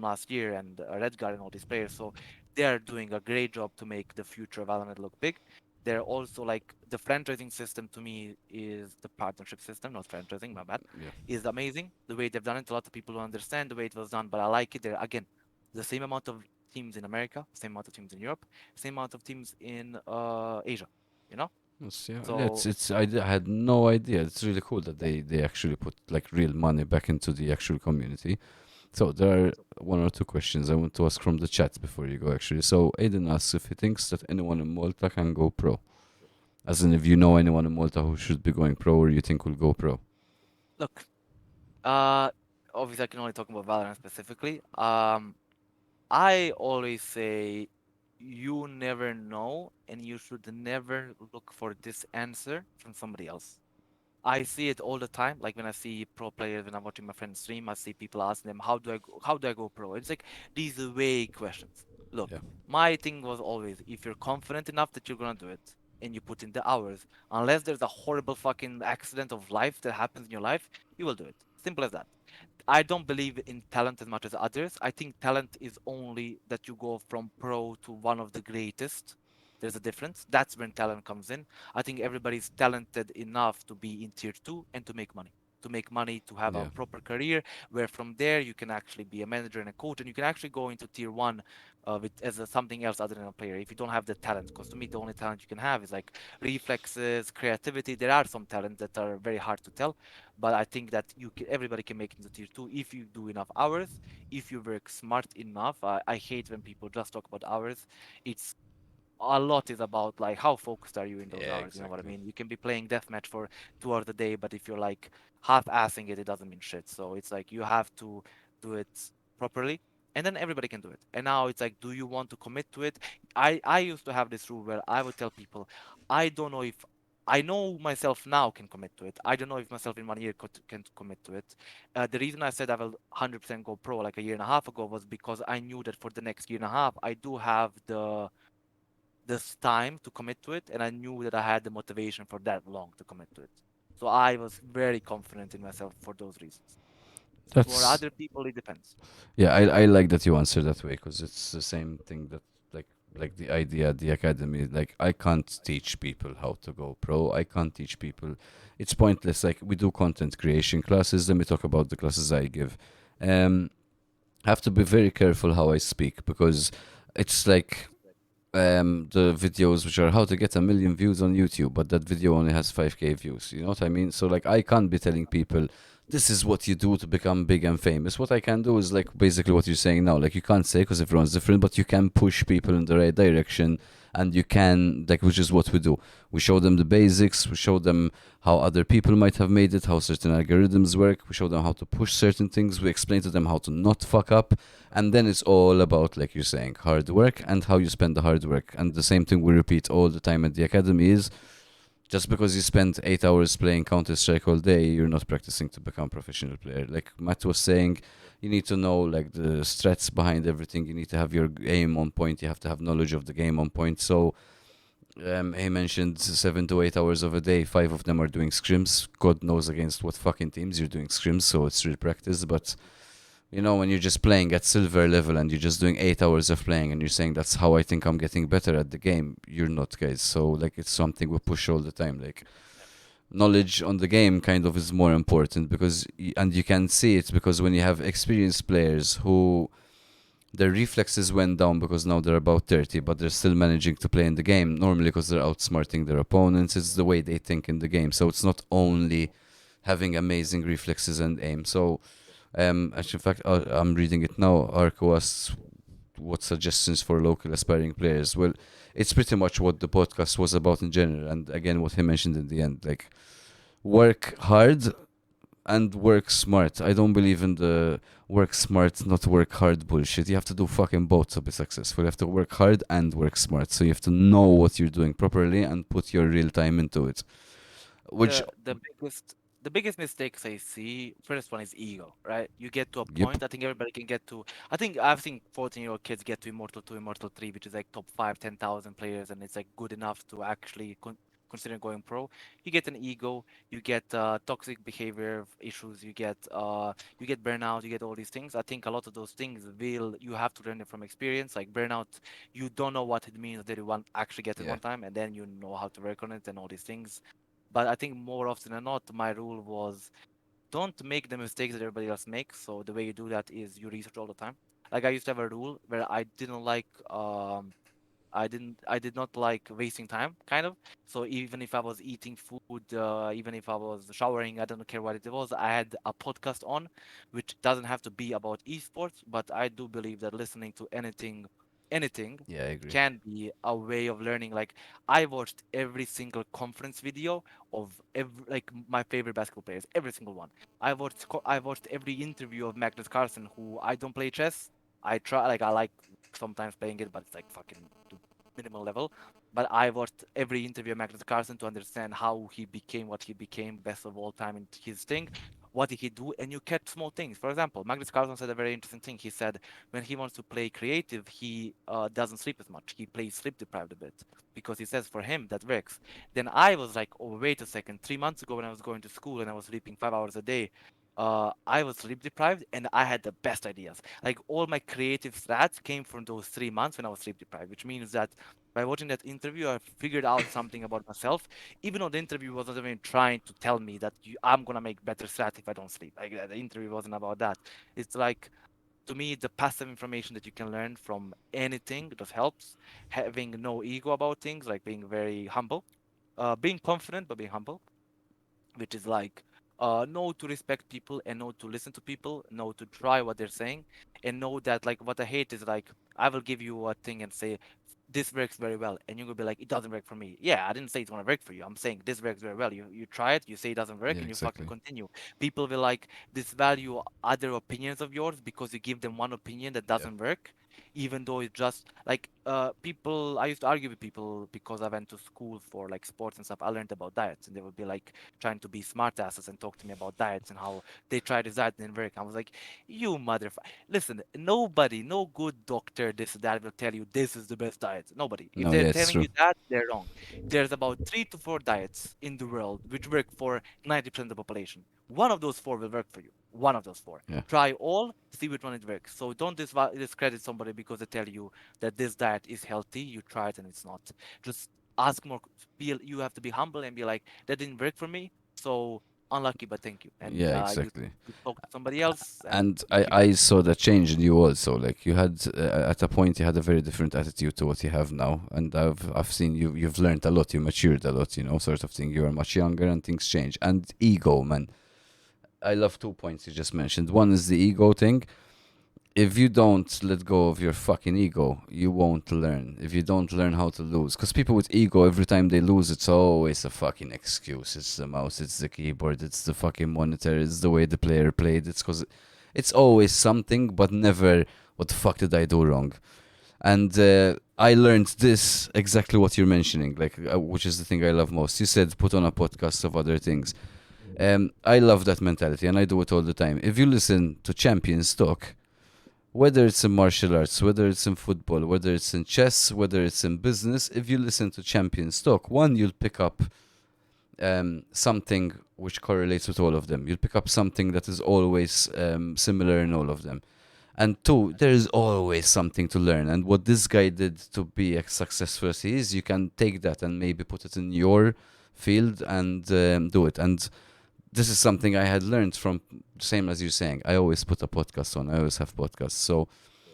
last year and Redguard and all these players. So they're doing a great job to make the future of Valorant look big. They're also like the franchising system to me is the partnership system, not franchising, my bad, Yeah. is amazing. The way they've done it, a lot of people don't understand the way it was done, but I like it. There again, the same amount of teams in America, same amount of teams in Europe, same amount of teams in Asia, you know? Yeah, So I had no idea. It's really cool that they actually put like real money back into the actual community. So there are one or two questions I want to ask from the chat before you go actually. So Aiden asks if he thinks that anyone in Malta can go pro. As in if you know anyone in Malta who should be going pro or you think will go pro. look, uh obviously I can only talk about Valorant specifically. I always say you never know and you should never look for this answer from somebody else. I see it all the time. Like when I see pro players, when I'm watching my friends stream, I see people asking them, how do I go pro?" It's like these vague questions. Yeah. Look, my thing was always, if you're confident enough that you're gonna do it, and you put in the hours. Unless there's a horrible fucking accident of life that happens in your life, you will do it. Simple as that. I don't believe in talent as much as others. I think talent is only that you go from pro to one of the greatest. There's a difference. That's when talent comes in. I think everybody's talented enough to be in tier two and to make money. To make money, to have a Yeah. proper career, where from there you can actually be a manager and a coach, and you can actually go into tier one with as something else other than a player. If you don't have the talent, because to me the only talent you can have is like reflexes, creativity. There are some talents that are very hard to tell, but I think that everybody can make it into tier two if you do enough hours, if you work smart enough. I hate when people just talk about hours. It's a lot is about like how focused are you in those Yeah, hours. You know what I exactly. mean? You can be playing deathmatch for 2 hours a day, but if you're like half-assing it, it doesn't mean shit. So it's like you have to do it properly, and then everybody can do it. And now it's like, do you want to commit to it? I used to have this rule where I would tell people, I don't know if I know myself now can commit to it. I don't know if myself in 1 year can commit to it. The reason I said I will 100% go pro like a year and a half ago was because I knew that for the next year and a half, I do have this time to commit to it, and I knew that I had the motivation for that long to commit to it. So I was very confident in myself for those reasons. For That's other people, it depends. Yeah, I like that you answer that way because it's the same thing that like like the idea the academy, like I can't teach people how to go pro. I can't teach people. It's pointless. Like we do content creation classes. Let me talk about the classes I give. Um, I have to be very careful how I speak because it's like the videos which are how to get 1 million views on YouTube, but that video only has 5k views. You know what I mean? So like I can't be telling people this is what you do to become big and famous. What I can do is like basically what you're saying now. Like you can't say because everyone's different, but you can push people in the right direction, and you can like which is what we do. We show them the basics. We show them how other people might have made it, how certain algorithms work. We show them how to push certain things. We explain to them how to not fuck up, and then it's all about, like you're saying, hard work and how you spend the hard work. And the same thing we repeat all the time at the academy is just because you spend 8 hours playing Counter Strike all day, you're not practicing to become a professional player. Like Matt was saying, you need to know like the strats behind everything. You need to have your aim on point. You have to have knowledge of the game on point. So he mentioned 7 to 8 hours of a day. 5 of them are doing scrims. God knows against what fucking teams you're doing scrims. So it's real practice, but when you're just playing at silver level and you're just doing 8 hours of playing and you're saying that's how I think I'm getting better at the game, you're not, guys. So, like, it's something we push all the time. Like, knowledge on the game kind of is more important because, and you can see it because when you have experienced players who their reflexes went down because now they're about 30, but they're still managing to play in the game, normally because they're outsmarting their opponents. It's the way they think in the game. So, it's not only having amazing reflexes and aim. So, actually, in fact, I'm reading it now. Arco asks what suggestions for local aspiring players. Well, it's pretty much what the podcast was about in general, and again, what he mentioned in the end, like work hard and work smart. I don't believe in the work smart, not work hard bullshit. You have to do fucking both to be successful. You have to work hard and work smart. So you have to know what you're doing properly and put your real time into it. Which, The biggest mistakes I see, first one is ego, right? You get to a yep, point, I think everybody can get to. I think I've seen 14-year-old kids get to Immortal 2, Immortal 3, which is like top 5, 10,000 players, and it's like good enough to actually consider going pro. You get an ego, you get toxic behavior issues, you get burnout, you get all these things. I think a lot of those things you have to learn it from experience. Like burnout, you don't know what it means that you want actually get it yeah, one time, and then you know how to work on it and all these things. But I think more often than not, my rule was don't make the mistakes that everybody else makes. So the way you do that is you research all the time. Like I used to have a rule where I did not like wasting time, kind of. So even if I was eating food, even if I was showering, I don't care what it was, I had a podcast on, which doesn't have to be about esports, but I do believe that listening to anything yeah, I agree. can be a way of learning. Like I watched every single conference video of like my favorite basketball players, every single one. I watched every interview of Magnus Carlsen, who I don't play chess. I like sometimes playing it, but it's like fucking minimal level. But I watched every interview of Magnus Carlsen to understand how he became what he became, best of all time in his thing. what did he do, and you catch small things. For example, Magnus Carlsen said a very interesting thing. He said when he wants to play creative, he doesn't sleep as much. He plays sleep deprived a bit because he says for him that works. Then I was like, oh, wait a second. 3 months ago when I was going to school and I was sleeping 5 hours a day, I was sleep deprived and I had the best ideas. Like all my creative stats came from those 3 months when I was sleep deprived, which means that by watching that interview, I figured out something about myself. Even though the interview wasn't even trying to tell me that I'm gonna make better stats if I don't sleep. Like the interview wasn't about that. It's like to me, the passive information that you can learn from anything that helps. Having no ego about things, like being very humble, being confident but being humble, which is like know to respect people and know to listen to people, know to try what they're saying, and know that like what I hate is like I will give you a thing and say this works very well, and you're gonna be like it doesn't work for me. Yeah, I didn't say it's gonna work for you. I'm saying this works very well. You try it, you say it doesn't work, Yeah, and you fucking exactly. continue. People will like disvalue other opinions of yours because you give them one opinion that Yeah. doesn't work, even though it's just like people. I used to argue with people because I went to school for like sports and stuff. I learned about diets, and they would be like trying to be smart asses and talk to me about diets and how they tried this diet and it didn't work. I was like, you motherfucker. Listen, nobody, no good doctor, this that will tell you this is the best diet. Nobody. If No, they're yeah, it's telling true. you that, they're wrong. There's about 3 to 4 diets in the world which work for 90% of the population. One of those four will work for you. One of those four. Yeah. Try all, see which one it works. So don't discredit somebody because they tell you that this diet is healthy. You try it and it's not. Just ask more. You have to be humble and be like, that didn't work for me. So unlucky, but thank you. And Yeah, you exactly. talk to somebody else and And you keep I saw that change in you also. Like you had at a point you had a very different attitude to what you have now, and I've seen you've learned a lot, you matured a lot, sort of thing. You are much younger and things change. And ego, man. I love 2 points you just mentioned. One is the ego thing. If you don't let go of your fucking ego, you won't learn. If you don't learn how to lose, because people with ego, every time they lose, it's always a fucking excuse. It's the mouse, it's the keyboard, it's the fucking monitor, it's the way the player played. It's always something, but never what the fuck did I do wrong. And I learned this exactly what you're mentioning, like which is the thing I love most. You said put on a podcast of other things. I love that mentality, and I do it all the time. If you listen to champions talk, whether it's in martial arts, whether it's in football, whether it's in chess, whether it's in business, if you listen to champions talk, one, you'll pick up something which correlates with all of them. You'll pick up something that is always similar in all of them. And two, there is always something to learn. And what this guy did to be as successful as he is, you can take that and maybe put it in your field and do it. And this is something I had learned from, same as you saying. I always put a podcast on. I always have podcasts. So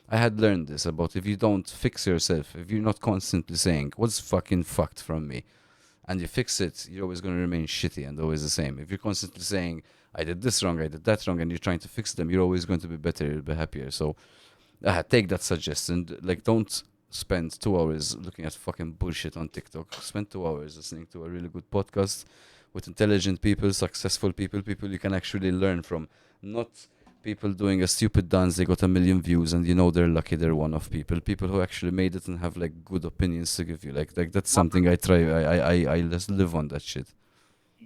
I had learned this about if you don't fix yourself, if you're not constantly saying what's fucking fucked from me, and you fix it, you're always going to remain shitty and always the same. If you're constantly saying I did this wrong, I did that wrong, and you're trying to fix them, you're always going to be better, you'll be happier. So take that suggestion. Like, don't spend 2 hours looking at fucking bullshit on TikTok. Spend 2 hours listening to a really good podcast with intelligent people, successful people, people you can actually learn from. Not people doing a stupid dance, they got a million views, and they're lucky they're one of people. People who actually made it and have like good opinions to give you. Like that's number something I try. I just live on that shit.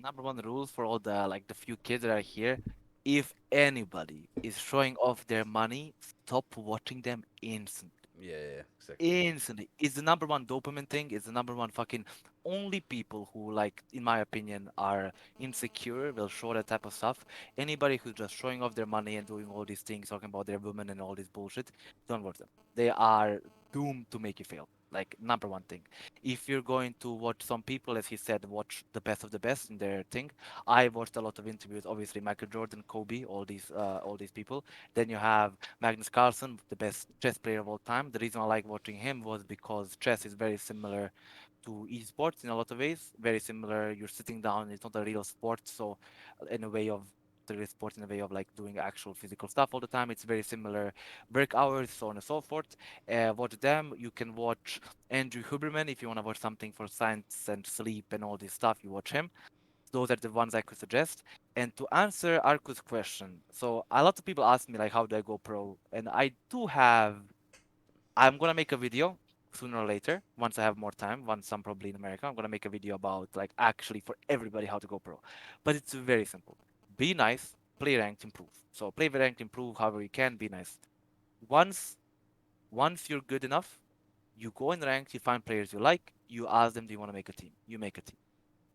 number one rule for all the like the few kids that are here. If anybody is showing off their money, stop watching them instantly. Yeah, yeah, exactly. Instantly. It's the number one dopamine thing. It's the number one fucking only people who like, in my opinion, are insecure will show that type of stuff. Anybody who's just showing off their money and doing all these things, talking about their women and all this bullshit, don't watch them. They are doomed to make you fail. Like number one thing. If you're going to watch some people, as he said, watch the best of the best in their thing. I watched a lot of interviews, obviously Michael Jordan, Kobe, all these people. Then you have Magnus Carlsen, the best chess player of all time. The reason I like watching him was because chess is very similar to esports in a lot of ways. Very similar. You're sitting down. It's not a real sport. So, in a way of the real sport, in a way of like doing actual physical stuff all the time. It's very similar. Break hours, so on and so forth. Watch them. You can watch Andrew Huberman if you want to watch something for science and sleep and all this stuff. You watch him. Those are the ones I could suggest. And to answer Arku's question, so a lot of people ask me like, how do I go pro? And I do have. I'm gonna make a video sooner or later once I have more time. Once I'm probably in America, I'm gonna make a video about like actually for everybody how to go pro. But it's very simple. Be nice. play ranked, improve. So play ranked, improve however you can, be nice. Once once you're good enough, you go in ranked, you find players you like, you ask them, do you want to make a team? You make a team.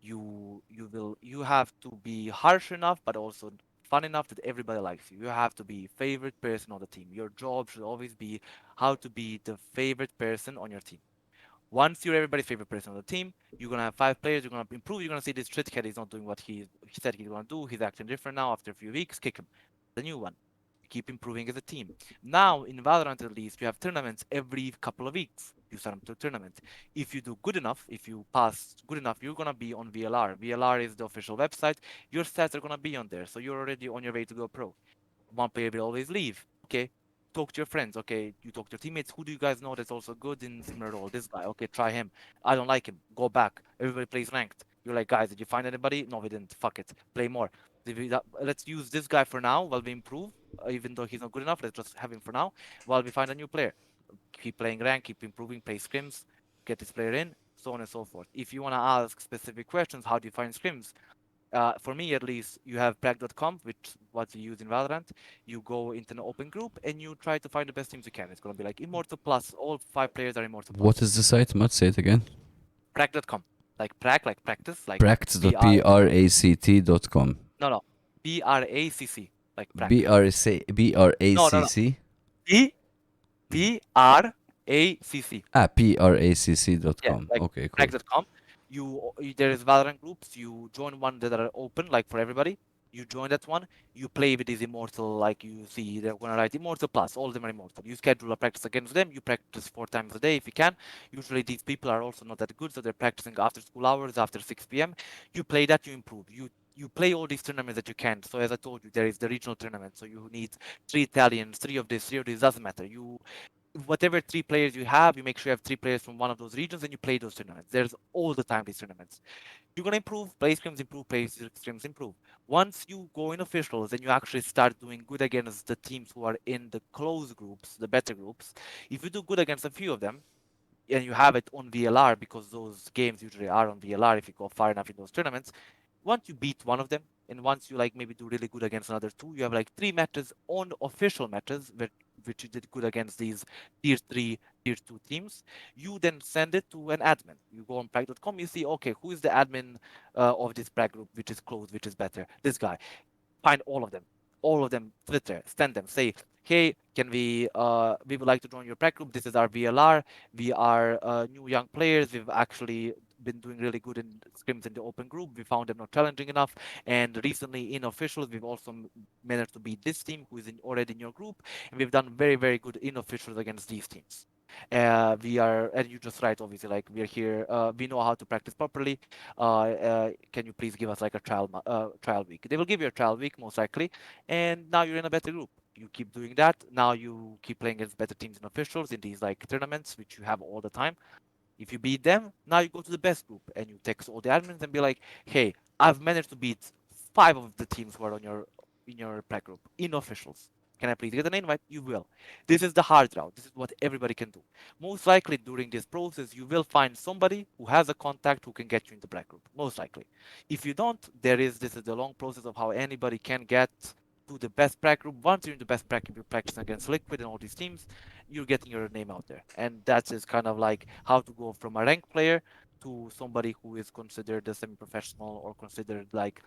You have to be harsh enough, but also fun enough that everybody likes you. You have to be favorite person on the team. Your job should always be how to be the favorite person on your team. Once you're everybody's favorite person on the team, you're gonna have 5 players. You're gonna improve. You're gonna see this shithead is not doing what he said he's gonna do. He's acting different now. After a few weeks, kick him. The new one. Keep improving as a team. Now in Valorant at least, you have tournaments every couple of weeks. You sign up to a tournament. If you do good enough, if you pass good enough, you're gonna be on VLR. VLR is the official website. Your stats are gonna be on there, so you're already on your way to go pro. One player will always leave. Okay, talk to your friends. Okay, you talk to your teammates. Who do you guys know that's also good in similar role? This guy. Okay, try him. I don't like him. Go back. Everybody plays ranked. You're like, guys, did you find anybody? No, we didn't. Fuck it. Play more. Let's use this guy for now while we improve. Even though he's not good enough, let's just have him for now while we find a new player. Keep playing rank, keep improving, play scrims, get this player in, so on and so forth. If you want to ask specific questions, how do you find scrims? For me at least, you have prag.com, which what you use in Valorant. You go into an open group and you try to find the best teams you can. It's gonna be like Immortal Plus. All 5 players are Immortal What Plus. is the site? Matt, say it again. Prag.com, like prag, like practice, like BR. Pract.com. No, no, BRACC, like prag. No, no, no. BRACC. B BRACC. Ah, PRACC dot Yeah, com. like Okay, cool. crack.com. There is Valorant groups. You join one that are open, like for everybody. You join that one. You play with these immortal, like you see, they're gonna write immortal plus. All of them are immortal. You schedule a practice against them. You practice 4 times a day if you can. Usually these people are also not that good, so they're practicing after school hours, after 6 p.m. You play that, you improve. You play all these tournaments that you can. So as I told you, there is the regional tournament. So you need 3 Italians, three of this, doesn't matter. You whatever 3 players you have, you make sure you have 3 players from one of those regions and you play those tournaments. There's all the time these tournaments. You're gonna improve, play scrims improve, play scrims improve. Once you go in officials and you actually start doing good against the teams who are in the close groups, the better groups, if you do good against a few of them, and you have it on VLR because those games usually are on VLR if you go far enough in those tournaments. Once you beat one of them, and once you like maybe do really good against another two, you have like 3 matches on official matches which you did good against these tier 3, tier 2 teams. You then send it to an admin. You go on prag.com, you see, okay, who is the admin of this prag group, which is closed, which is better? This guy. Find all of them, Twitter, send them, say, hey, can we would like to join your prag group. This is our VLR. We are new young players. We've actually been doing really good in scrims in the open group. We found them not challenging enough. And recently in officials, we've also managed to beat this team who is already in your group. And we've done very, very good in officials against these teams. We are, and you just right, obviously, like we're here. We know how to practice properly. Can you please give us like a trial week? They will give you a trial week most likely, and now you're in a better group. You keep doing that. Now you keep playing against better teams and officials in these like tournaments, which you have all the time. If you beat them, now you go to the best group and you text all the admins and be like, "Hey, I've managed to beat 5 of the teams who are on your in your prep group in officials. Can I please get an invite? You will. This is the hard route. This is what everybody can do. Most likely during this process, you will find somebody who has a contact who can get you in the black group. Most likely. If you don't, this is the long process of how anybody can get to the best prac group. Once you're in the best prac group, you're practicing against Liquid and all these teams, you're getting your name out there. And that's just kind of like how to go from a ranked player to somebody who is considered a semi-professional or considered like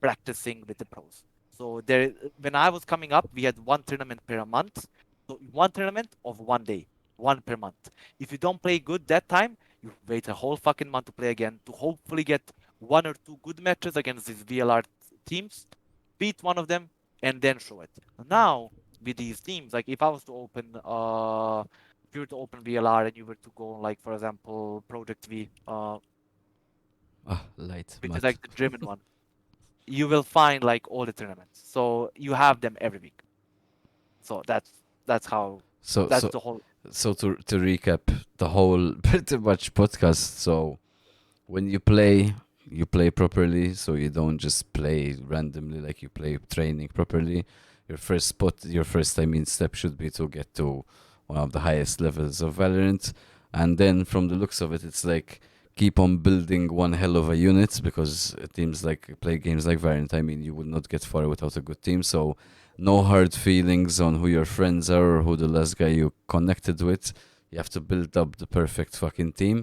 practicing with the pros. So there, when I was coming up, we had one tournament per month. So one tournament of one day, one per month. If you don't play good that time, you wait a whole fucking month to play again to hopefully get 1 or 2 good matches against these VLR teams, beat one of them, and then show it. Now with these teams, like if I was to open, if you were to open VLR and you were to go like for example Project V, Ah, light, which is Matt. like the German one, you will find like all the tournaments. So you have them every week. So that's how So, that's so, the whole. so to recap the whole pretty much podcast. So, when you play properly. So you don't just play randomly. Like you play training properly. Your first, I mean, step should be to get to one of the highest levels of Valorant, and then from the looks of it, it's like keep on building one hell of a unit, because teams like play games like Valorant. I mean, you would not get far without a good team. So no hard feelings on who your friends are or who the last guy you connected with. You have to build up the perfect fucking team.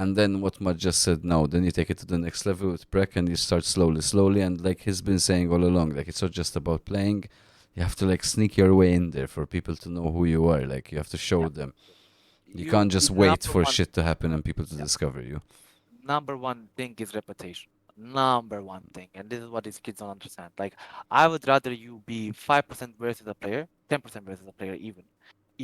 And then what Matt just said now, then you take it to the next level with Breck and you start slowly, slowly. And like he's been saying all along, like it's not just about playing. You have to like sneak your way in there for people to know who you are. Like you have to show Yeah. them. You You can't just the wait number for one. shit to happen Yeah. and people to Yeah. discover you. Number one thing is reputation. Number one thing, and this is what these kids don't understand. Like, I would rather you be 5% worse as a player, 10% worse as a player, even.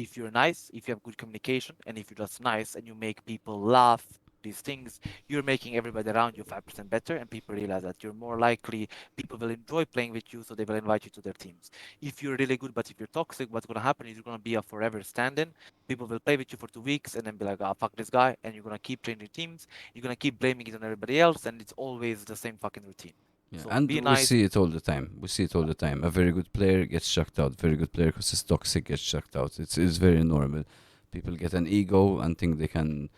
If you're nice, if you have good communication, and if you're just nice and you make people laugh, these things, you're making everybody around you 5% better, and people realize that you're more likely, people will enjoy playing with you, so they will invite you to their teams. If you're really good, but if you're toxic, what's going to happen is you're going to be a forever stand-in. People will play with you for 2 weeks and then be like, oh, fuck this guy, and you're going to keep changing teams. You're gonna keep blaming it on everybody else, and it's always the same fucking routine. Yeah, So and be we nice. see it all the time. We see it all the time. A very good player gets chucked out. Very good player who's toxic gets chucked out. It's very normal. People get an ego and think they can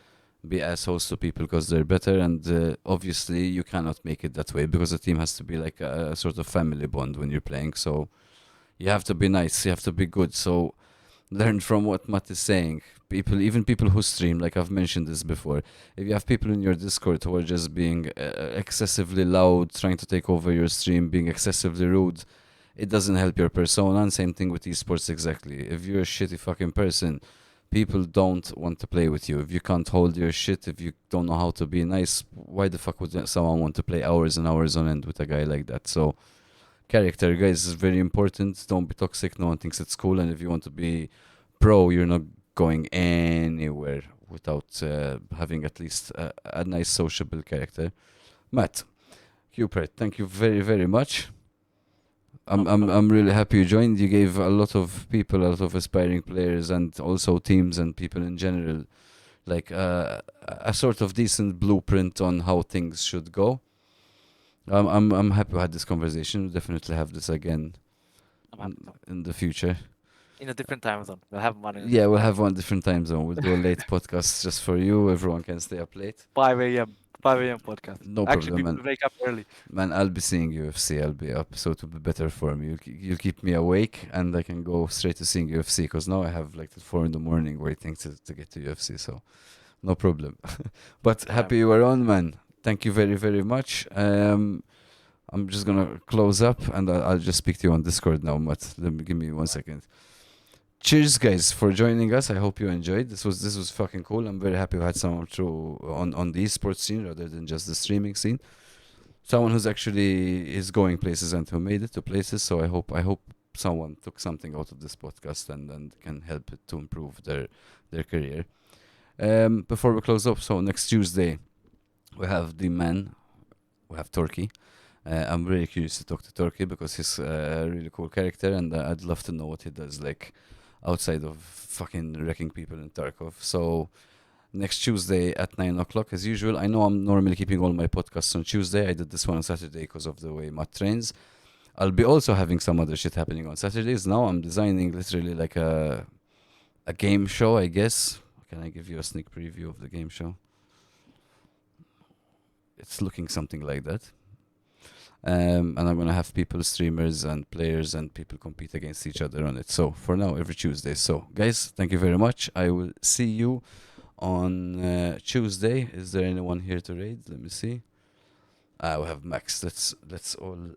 be assholes to people because they're better, and obviously you cannot make it that way because the team has to be like a sort of family bond when you're playing. So you have to be nice. You have to be good. So learn from what Matt is saying. People, even people who stream, like I've mentioned this before, if you have people in your Discord who are just being excessively loud, trying to take over your stream, being excessively rude, it doesn't help your persona. And same thing with esports exactly. If you're a shitty fucking person, people don't want to play with you. If you can't hold your shit, if you don't know how to be nice, why the fuck would someone want to play hours and hours on end with a guy like that? So character, guys, is very important. Don't be toxic. No one thinks it's cool. And if you want to be pro, you're not going anywhere without having at least a nice sociable character. Matt, QPERT, thank you very, very much. No problem. I'm really happy you joined. You gave a lot of people, a lot of aspiring players, and also teams and people in general, like a sort of decent blueprint on how things should go. I'm happy we had this conversation. We'll definitely have this again I'm happy to. in the future. In a different time zone. We'll have one in a Yeah, different we'll time have zone. one different time zone. We'll do a late podcast just for you. Everyone can stay up late. 5 a.m. 5 a.m. podcast. No Actually, problem, people man. will wake up early. Man, I'll be seeing UFC. I'll be up, so it'll be better for me. You'll keep me awake, and I can go straight to seeing UFC. Because now I have like till 4 in the morning waiting to get to UFC. So no problem. But Time. happy you were on, man. Thank you very very much. I'm just gonna close up, and I'll just speak to you on Discord now. But let me give me one second. Cheers, guys, for joining us. I hope you enjoyed. This was fucking cool. I'm very happy we had someone through on the esports scene rather than just the streaming scene. Someone who's actually is going places and who made it to places. So I hope someone took something out of this podcast and can help it to improve their career. Before we close up, so next Tuesday we have the man, we have Turkey. I'm really curious to talk to Turkey because he's a really cool character, and I'd love to know what he does like outside of fucking wrecking people in Tarkov. So next Tuesday at 9 o'clock as usual. I know I'm normally keeping all my podcasts on Tuesday. I did this one on Saturday because of the way Matt trains. I'll be also having some other shit happening on Saturdays. Now I'm designing literally like a game show, I guess. Can I give you a sneak preview of the game show? It's looking something like that. And I'm gonna have people, streamers and players, and people compete against each other on it. So for now, every Tuesday. So guys, thank you very much. I will see you on Tuesday. Is there anyone here to raid? Let me see. We have Max. Let's all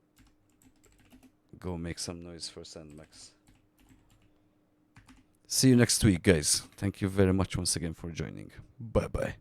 go make some noise for Sand Max. See you next week, guys. Thank you very much once again for joining. Bye bye.